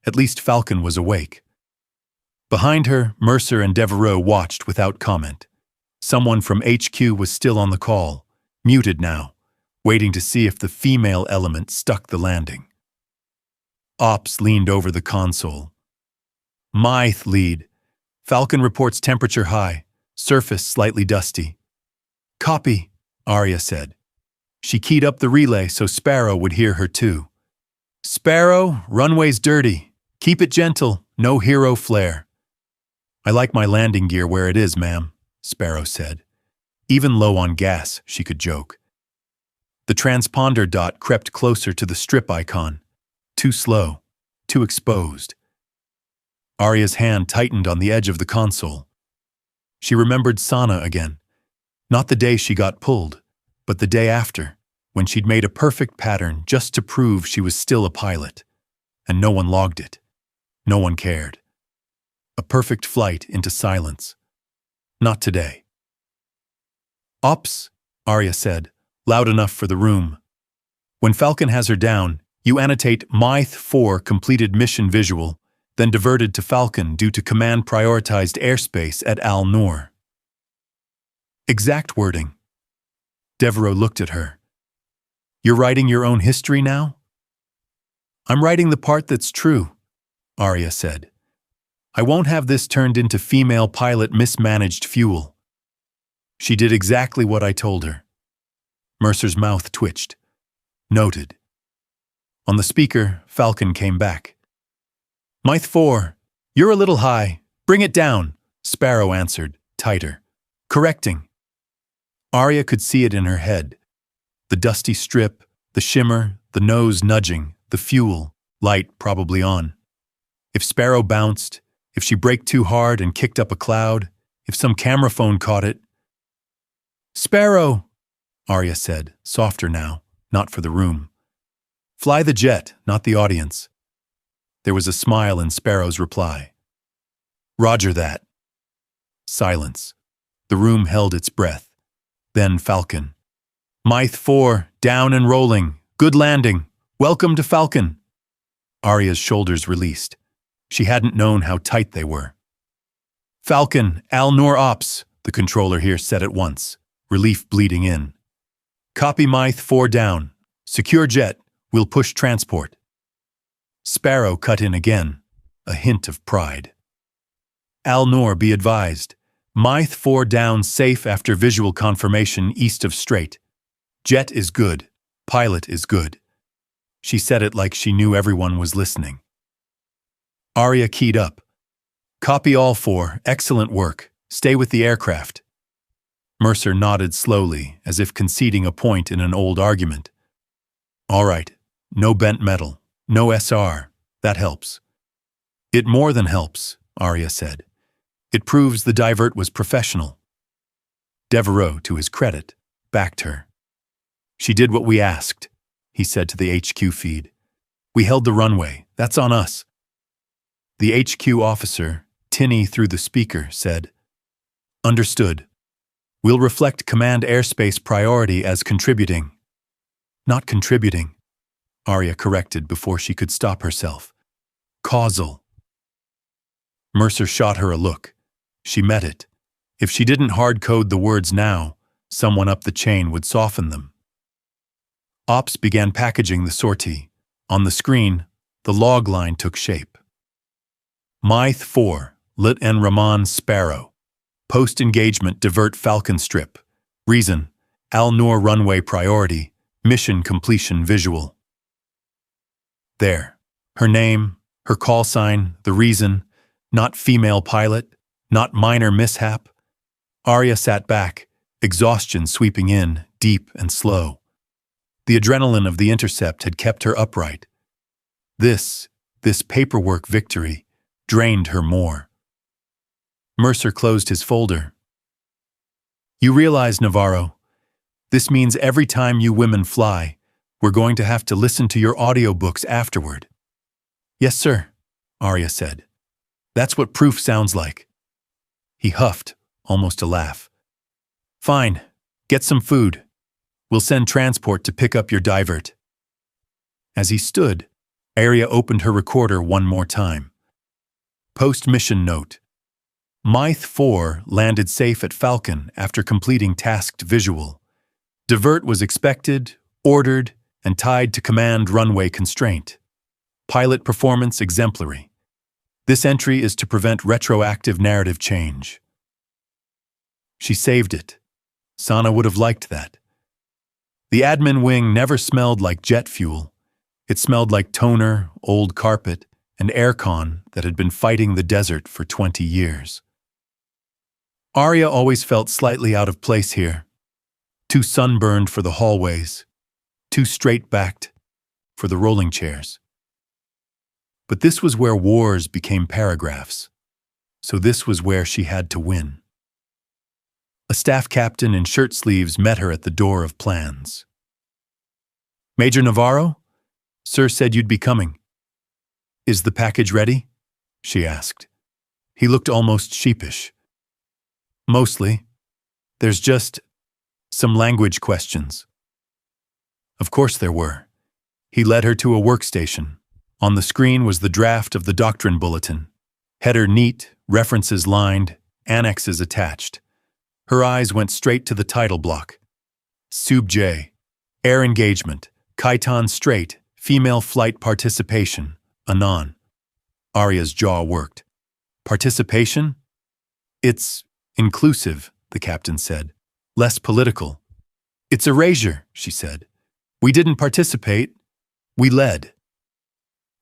At least Falcon was awake. Behind her, Mercer and Devereux watched without comment. Someone from HQ was still on the call, muted now, waiting to see if the female element stuck the landing. Ops leaned over the console. Mythe lead. Falcon reports temperature high, surface slightly dusty. Copy, Arya said. She keyed up the relay so Sparrow would hear her too. Sparrow, runway's dirty. Keep it gentle, no hero flare. I like my landing gear where it is, ma'am, Sparrow said. Even low on gas, she could joke. The transponder dot crept closer to the strip icon. Too slow, too exposed. Arya's hand tightened on the edge of the console. She remembered Sana again. Not the day she got pulled, but the day after, when she'd made a perfect pattern just to prove she was still a pilot. And no one logged it. No one cared. A perfect flight into silence. Not today. "Ops," Arya said, loud enough for the room. "When Falcon has her down, you annotate Myth 4 completed mission visual, then diverted to Falcon due to command prioritized airspace at Al-Noor." Exact wording. Devereaux looked at her. "You're writing your own history now?" "I'm writing the part that's true," Arya said. "I won't have this turned into female pilot mismanaged fuel." She did exactly what I told her. Mercer's mouth twitched. Noted. On the speaker, Falcon came back. "Myth 4, you're a little high. Bring it down," Sparrow answered, tighter. Correcting. Arya could see it in her head. The dusty strip, the shimmer, the nose nudging, the fuel, light probably on. If Sparrow bounced, if she braked too hard and kicked up a cloud, if some camera phone caught it. "Sparrow," Arya said, softer now, not for the room. "Fly the jet, not the audience." There was a smile in Sparrow's reply. "Roger that." Silence. The room held its breath. Then Falcon. "Myth 4, down and rolling. Good landing. Welcome to Falcon." Arya's shoulders released. She hadn't known how tight they were. "Falcon, Al-Noor Ops," the controller here said at once, relief bleeding in. "Copy Myth 4 down. Secure jet. We'll push transport." Sparrow cut in again, a hint of pride. "Al-Noor, be advised. Myth 4 down safe after visual confirmation east of Strait. Jet is good. Pilot is good." She said it like she knew everyone was listening. Arya keyed up. "Copy all 4. Excellent work. Stay with the aircraft." Mercer nodded slowly, as if conceding a point in an old argument. "All right. No bent metal. No SR. That helps." "It more than helps," Arya said. "It proves the divert was professional." Devereaux, to his credit, backed her. "She did what we asked," he said to the HQ feed. "We held the runway. That's on us." The HQ officer, tinny through the speaker, said, "Understood. We'll reflect command airspace priority as contributing." "Not contributing," Arya corrected before she could stop herself. "Causal." Mercer shot her a look. She met it. If she didn't hard-code the words now, someone up the chain would soften them. Ops began packaging the sortie. On the screen, the log line took shape. Myth 4, Lit en Rahman Sparrow. Post-engagement divert Falcon strip. Reason, Al-Noor runway priority, mission completion visual. There. Her name, her call sign, the reason, not female pilot, not minor mishap. Arya sat back, exhaustion sweeping in, deep and slow. The adrenaline of the intercept had kept her upright. This paperwork victory, drained her more. Mercer closed his folder. "You realize, Navarro, this means every time you women fly, we're going to have to listen to your audiobooks afterward." "Yes, sir," Arya said. "That's what proof sounds like." He huffed, almost a laugh. "Fine, get some food. We'll send transport to pick up your divert." As he stood, Arya opened her recorder one more time. Post-mission note. Myth 4 landed safe at Falcon after completing tasked visual. Divert was expected, ordered, and tied to command runway constraint. Pilot performance exemplary. This entry is to prevent retroactive narrative change. She saved it. Sana would have liked that. The admin wing never smelled like jet fuel. It smelled like toner, old carpet, and aircon that had been fighting the desert for 20 years. Arya always felt slightly out of place here. Too sunburned for the hallways. Too straight-backed for the rolling chairs. But this was where wars became paragraphs. So this was where she had to win. A staff captain in shirt sleeves met her at the door of plans. "Major Navarro? Sir said you'd be coming." "Is the package ready?" she asked. He looked almost sheepish. "Mostly. There's just some language questions." Of course there were. He led her to a workstation. On the screen was the draft of the doctrine bulletin. Header neat, references lined, annexes attached. Her eyes went straight to the title block. Sub J. Air engagement. Chiton straight. Female flight participation. Anon. Aria's jaw worked. Participation? It's inclusive, the captain said. Less political. It's erasure, she said. We didn't participate. We led.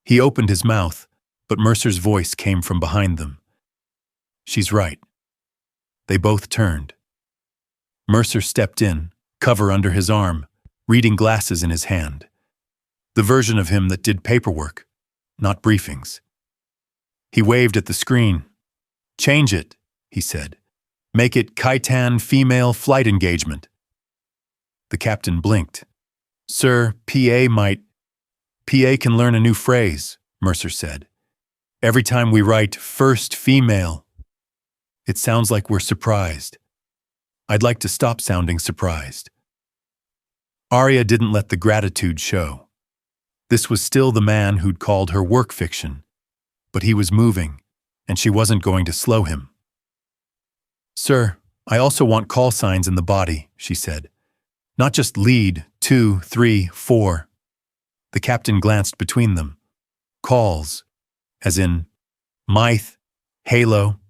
He opened his mouth, but Mercer's voice came from behind them. She's right. They both turned. Mercer stepped in, cover under his arm, reading glasses in his hand. The version of him that did paperwork, not briefings. He waved at the screen. "Change it," he said. "Make it Chitan female flight engagement." The captain blinked. "Sir, PA can learn a new phrase," Mercer said. "Every time we write first female, it sounds like we're surprised. I'd like to stop sounding surprised." Aria didn't let the gratitude show. This was still the man who'd called her work fiction, but he was moving, and she wasn't going to slow him. "Sir, I also want call signs in the body," she said. "Not just lead, 2, 3, 4. The captain glanced between them. Calls, as in Mythe, Halo,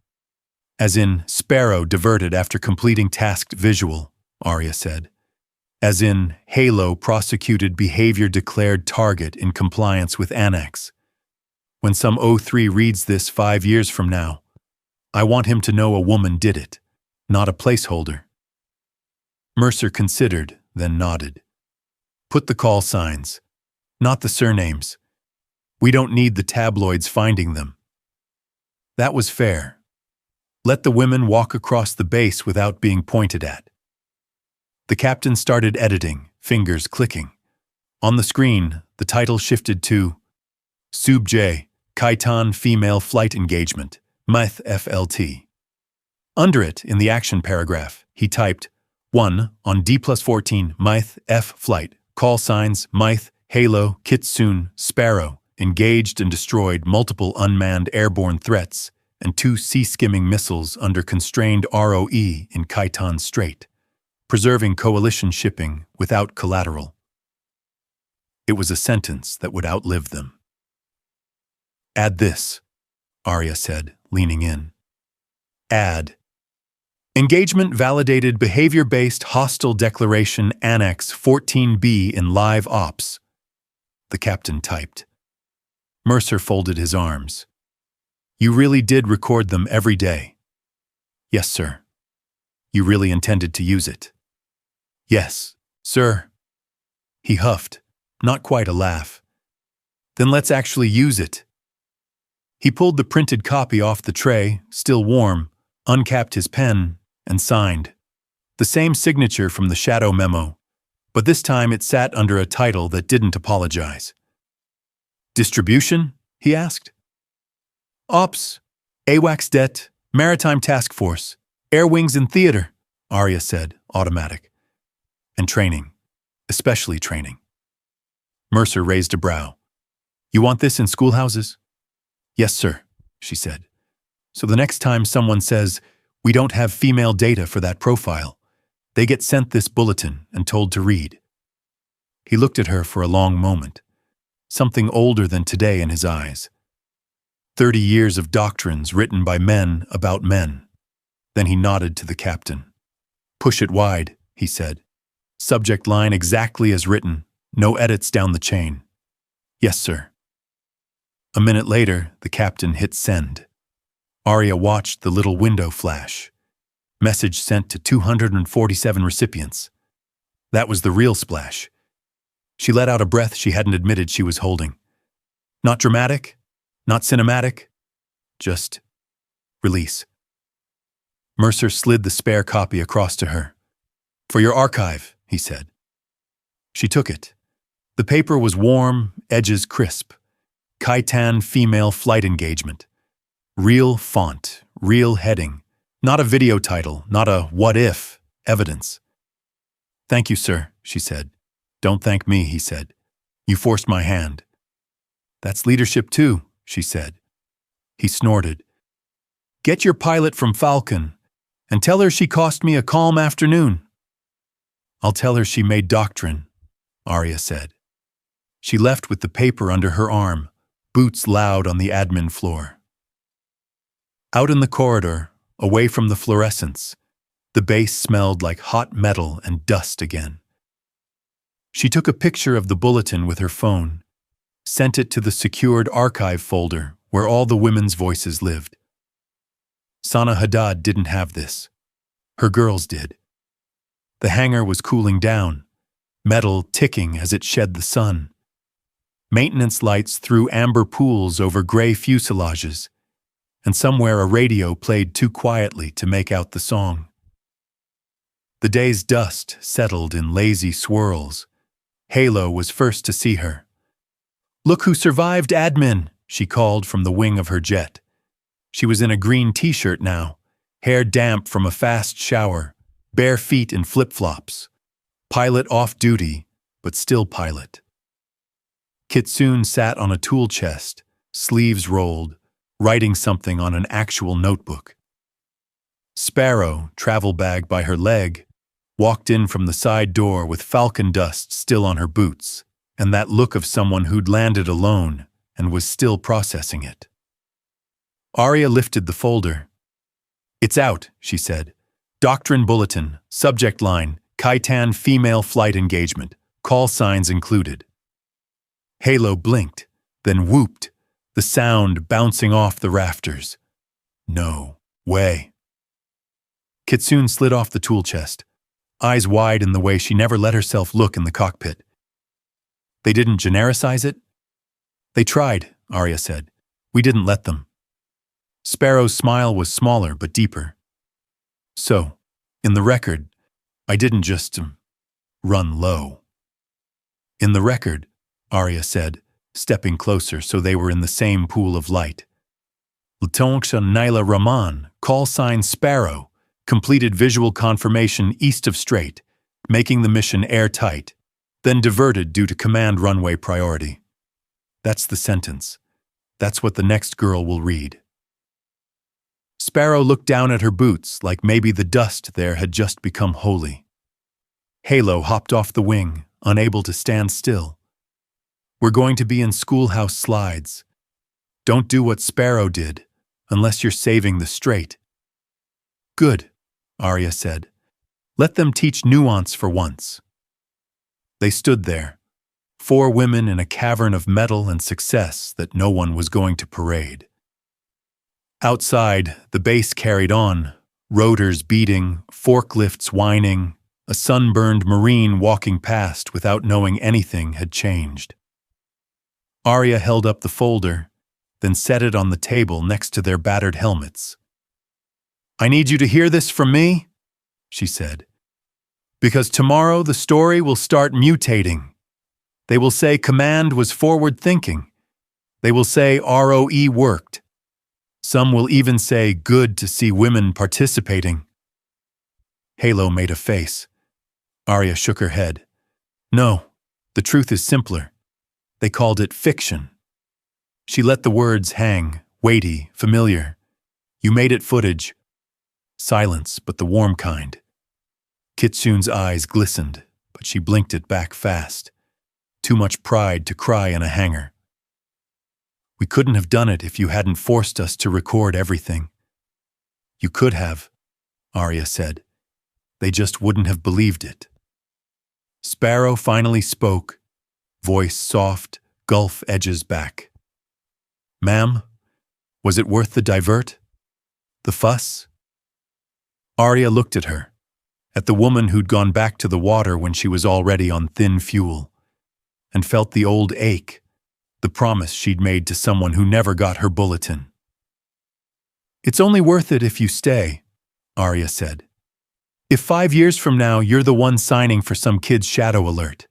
as in Sparrow diverted after completing tasked visual, Aria said. As in Halo prosecuted behavior declared target in compliance with Annex. When some O3 reads this 5 years from now, I want him to know a woman did it, not a placeholder. Mercer considered, then nodded. Put the call signs, not the surnames. We don't need the tabloids finding them. That was fair. Let the women walk across the base without being pointed at. The captain started editing, fingers clicking. On the screen, the title shifted to Sub J, Chiton Female Flight Engagement, Myth FLT. Under it, in the action paragraph, he typed 1 on D+14 Myth F Flight, call signs Myth, Halo, Kitsune, Sparrow, engaged and destroyed multiple unmanned airborne threats and 2 sea-skimming missiles under constrained ROE in Chiton Strait, preserving coalition shipping without collateral. It was a sentence that would outlive them. Add this, Aria said, leaning in. Add. Engagement validated behavior-based hostile declaration Annex 14B in live ops. The captain typed. Mercer folded his arms. You really did record them every day? Yes, sir. You really intended to use it? Yes, sir. He huffed, not quite a laugh. Then let's actually use it. He pulled the printed copy off the tray, still warm, uncapped his pen, and signed. The same signature from the shadow memo, but this time it sat under a title that didn't apologize. Distribution? He asked. Ops, AWACS Det, Maritime Task Force, Air Wings and Theater, Aria said, automatic. And training, especially training. Mercer raised a brow. You want this in schoolhouses? Yes, sir, she said. So the next time someone says, we don't have female data for that profile, they get sent this bulletin and told to read. He looked at her for a long moment, something older than today in his eyes. 30 years of doctrines written by men about men. Then he nodded to the captain. Push it wide, he said. Subject line exactly as written, no edits down the chain. Yes, sir. A minute later, the captain hit send. Aria watched the little window flash. Message sent to 247 recipients. That was the real splash. She let out a breath she hadn't admitted she was holding. Not dramatic, not cinematic, just release. Mercer slid the spare copy across to her. "For your archive," he said. She took it. The paper was warm, edges crisp. Khitan female flight engagement. Real font, real heading. Not a video title, not a what if evidence. "Thank you, sir," she said. "Don't thank me," he said. "You forced my hand." "That's leadership too," she said. He snorted. "Get your pilot from Falcon and tell her she cost me a calm afternoon." "I'll tell her she made doctrine," Arya said. She left with the paper under her arm, boots loud on the admin floor. Out in the corridor, away from the fluorescence, the base smelled like hot metal and dust again. She took a picture of the bulletin with her phone, sent it to the secured archive folder where all the women's voices lived. Sana Haddad didn't have this. Her girls did. The hangar was cooling down, metal ticking as it shed the sun. Maintenance lights threw amber pools over gray fuselages, and somewhere a radio played too quietly to make out the song. The day's dust settled in lazy swirls. Halo was first to see her. "Look who survived, admin," she called from the wing of her jet. She was in a green t-shirt now, hair damp from a fast shower, bare feet in flip-flops. Pilot off duty, but still pilot. Kitsune sat on a tool chest, sleeves rolled, writing something on an actual notebook. Sparrow, travel bag by her leg, walked in from the side door with falcon dust still on her boots, and that look of someone who'd landed alone and was still processing it. Arya lifted the folder. "It's out," she said. "Doctrine bulletin, subject line, Khitan female flight engagement, call signs included." Halo blinked, then whooped, the sound bouncing off the rafters. "No way." Kitsune slid off the tool chest, eyes wide in the way she never let herself look in the cockpit. "They didn't genericize it?" "They tried," Arya said. "We didn't let them." Sparrow's smile was smaller but deeper. "So, in the record, I didn't just run low." "In the record," Arya said, stepping closer so they were in the same pool of light. "Latonksha Naila Rahman, call sign Sparrow, completed visual confirmation east of Strait, making the mission airtight, then diverted due to command runway priority." That's the sentence. That's what the next girl will read. Sparrow looked down at her boots like maybe the dust there had just become holy. Halo hopped off the wing, unable to stand still. "We're going to be in schoolhouse slides. Don't do what Sparrow did, unless you're saving the Strait." "Good," Arya said. "Let them teach nuance for once." They stood there, 4 women in a cavern of metal and success that no one was going to parade. Outside, the base carried on, rotors beating, forklifts whining, a sunburned Marine walking past without knowing anything had changed. Arya held up the folder, then set it on the table next to their battered helmets. "I need you to hear this from me," she said, "because tomorrow the story will start mutating. They will say command was forward-thinking. They will say ROE worked. Some will even say good to see women participating." Halo made a face. Arya shook her head. "No, the truth is simpler. They called it fiction." She let the words hang, weighty, familiar. "You made it footage." Silence, but the warm kind. Kitsune's eyes glistened, but she blinked it back fast. Too much pride to cry in a hangar. "We couldn't have done it if you hadn't forced us to record everything." "You could have," Arya said. "They just wouldn't have believed it." Sparrow finally spoke, voice soft, gulf edges back. "Ma'am, was it worth the divert? The fuss?" Arya looked at her, at the woman who'd gone back to the water when she was already on thin fuel, and felt the old ache, the promise she'd made to someone who never got her bulletin. "It's only worth it if you stay," Arya said. If 5 years from now you're the one signing for some kid's shadow alert,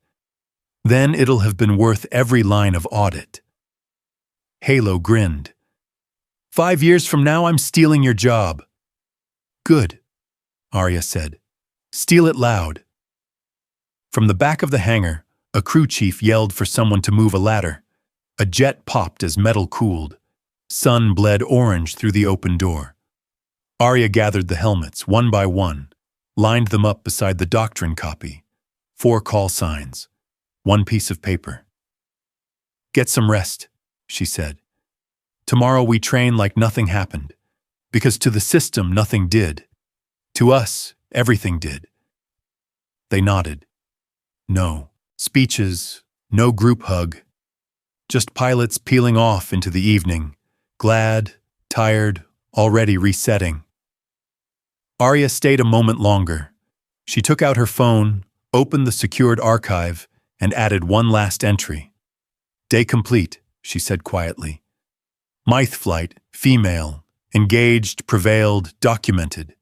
then it'll have been worth every line of audit. Halo grinned. 5 years from now I'm stealing your job. Good, Arya said. Steal it loud. From the back of the hangar, a crew chief yelled for someone to move a ladder. A jet popped as metal cooled. Sun bled orange through the open door. Arya gathered the helmets, one by one, lined them up beside the doctrine copy. 4 call signs. 1 piece of paper. Get some rest, she said. Tomorrow we train like nothing happened, because to the system nothing did. To us, everything did. They nodded. No speeches, no group hug. Just pilots peeling off into the evening, glad, tired, already resetting. Arya stayed a moment longer. She took out her phone, opened the secured archive, and added one last entry. Day complete, she said quietly. Myth flight, female, engaged, prevailed, documented.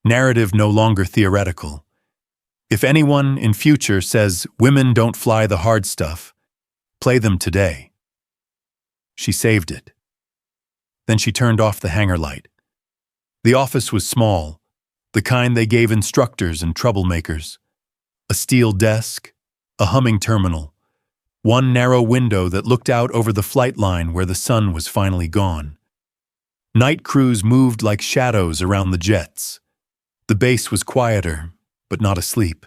Narrative no longer theoretical. If anyone in future says women don't fly the hard stuff, play them today. She saved it. Then she turned off the hangar light. The office was small, the kind they gave instructors and troublemakers. A steel desk, a humming terminal, one narrow window that looked out over the flight line where the sun was finally gone. Night crews moved like shadows around the jets. The base was quieter, but not asleep.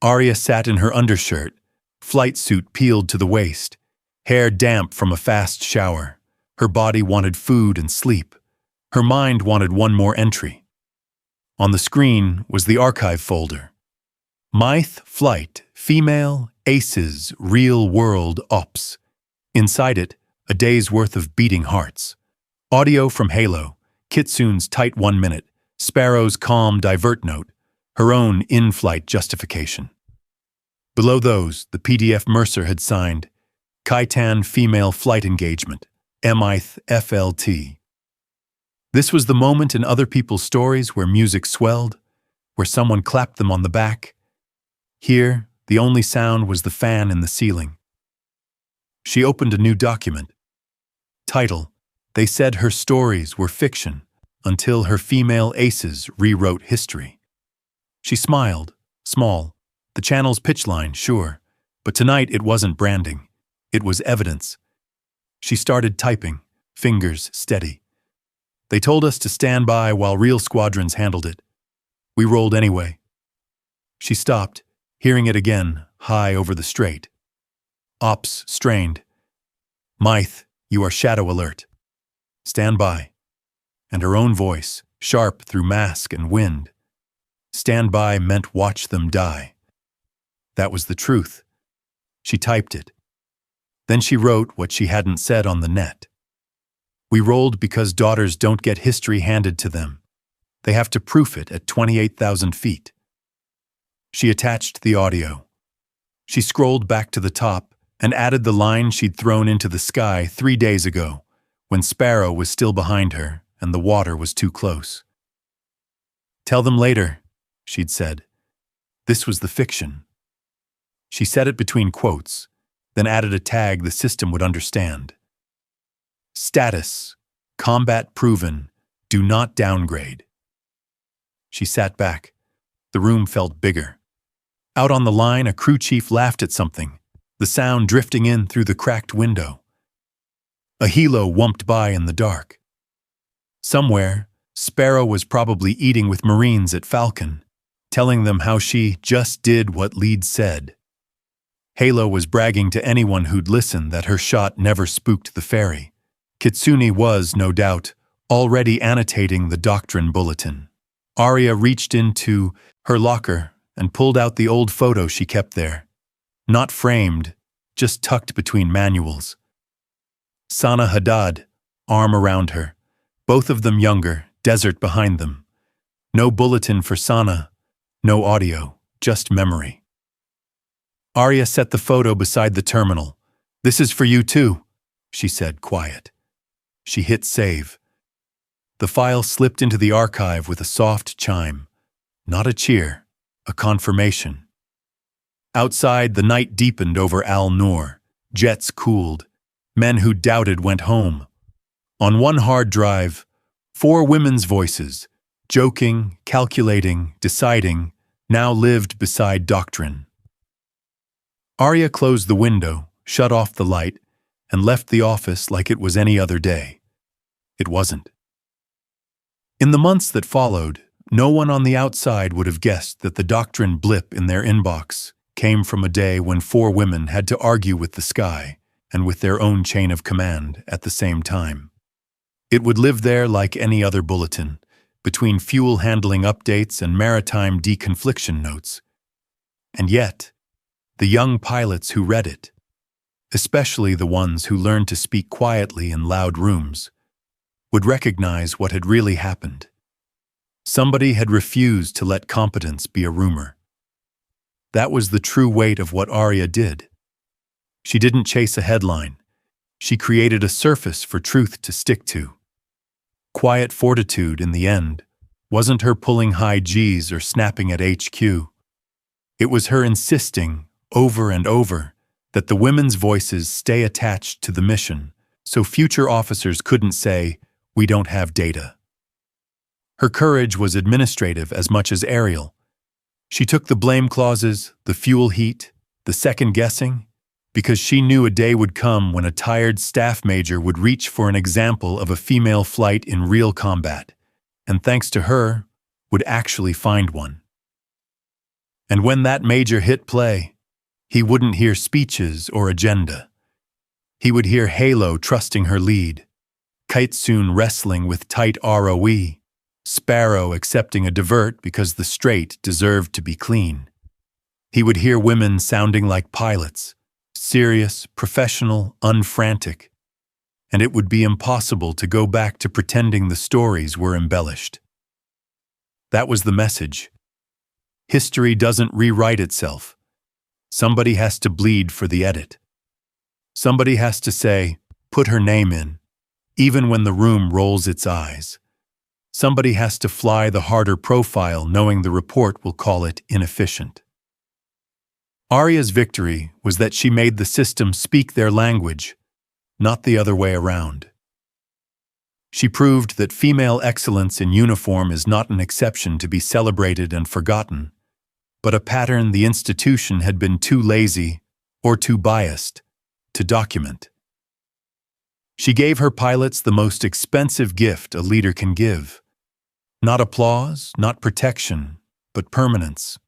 Arya sat in her undershirt, flight suit peeled to the waist, hair damp from a fast shower. Her body wanted food and sleep. Her mind wanted one more entry. On the screen was the archive folder. Myth Flight, Female, Aces, Real World Ops. Inside it, a day's worth of beating hearts. Audio from Halo, Kitsune's tight 1 minute, Sparrow's calm divert note, her own in-flight justification. Below those, the PDF Mercer had signed, Khitan Female Flight Engagement, MITH FLT. This was the moment in other people's stories where music swelled, where someone clapped them on the back. Here, the only sound was the fan in the ceiling. She opened a new document. Title, They Said Her Stories Were Fiction Until Her Female Aces Rewrote History. She smiled, small, the channel's pitch line, sure, but tonight it wasn't branding. It was evidence. She started typing, fingers steady. They told us to stand by while real squadrons handled it. We rolled anyway. She stopped, hearing it again, high over the strait. Ops strained. Myth, you are shadow alert. Stand by. And her own voice, sharp through mask and wind. Stand by meant watch them die. That was the truth. She typed it. Then she wrote what she hadn't said on the net. We rolled because daughters don't get history handed to them. They have to proof it at 28,000 feet. She attached the audio. She scrolled back to the top and added the line she'd thrown into the sky 3 days ago, when Sparrow was still behind her and the water was too close. Tell them later, she'd said. This was the fiction. She said it between quotes, then added a tag the system would understand. Status, combat proven, do not downgrade. She sat back. The room felt bigger. Out on the line, a crew chief laughed at something, the sound drifting in through the cracked window. A helo wumped by in the dark. Somewhere, Sparrow was probably eating with Marines at Falcon, telling them how she just did what Lead said. Halo was bragging to anyone who'd listen that her shot never spooked the ferry. Kitsune was, no doubt, already annotating the doctrine bulletin. Arya reached into her locker and pulled out the old photo she kept there. Not framed, just tucked between manuals. Sana Haddad, arm around her, both of them younger, desert behind them. No bulletin for Sana, no audio, just memory. Arya set the photo beside the terminal. This is for you too, she said, quiet. She hit save. The file slipped into the archive with a soft chime. Not a cheer, a confirmation. Outside, the night deepened over Al-Noor. Jets cooled. Men who doubted went home. On one hard drive, 4 women's voices, joking, calculating, deciding, now lived beside doctrine. Arya closed the window, shut off the light, and left the office like it was any other day. It wasn't. In the months that followed, no one on the outside would have guessed that the doctrine blip in their inbox came from a day when 4 women had to argue with the sky and with their own chain of command at the same time. It would live there like any other bulletin, between fuel handling updates and maritime deconfliction notes. And yet, the young pilots who read it, especially the ones who learned to speak quietly in loud rooms, would recognize what had really happened. Somebody had refused to let competence be a rumor. That was the true weight of what Arya did. She didn't chase a headline. She created a surface for truth to stick to. Quiet fortitude, in the end, wasn't her pulling high Gs or snapping at HQ. It was her insisting, over and over, that the women's voices stay attached to the mission, so future officers couldn't say, "We don't have data." Her courage was administrative as much as aerial. She took the blame clauses, the fuel heat, the second-guessing, because she knew a day would come when a tired staff major would reach for an example of a female flight in real combat, and thanks to her, would actually find one. And when that major hit play, he wouldn't hear speeches or agenda. He would hear Halo trusting her lead, Kitesoon wrestling with tight ROE, Sparrow accepting a divert because the straight deserved to be clean. He would hear women sounding like pilots, serious, professional, unfrantic, and it would be impossible to go back to pretending the stories were embellished. That was the message. History doesn't rewrite itself. Somebody has to bleed for the edit. Somebody has to say, put her name in, even when the room rolls its eyes. Somebody has to fly the harder profile knowing the report will call it inefficient. Arya's victory was that she made the system speak their language, not the other way around. She proved that female excellence in uniform is not an exception to be celebrated and forgotten, but a pattern the institution had been too lazy or too biased to document. She gave her pilots the most expensive gift a leader can give. Not applause, not protection, but permanence.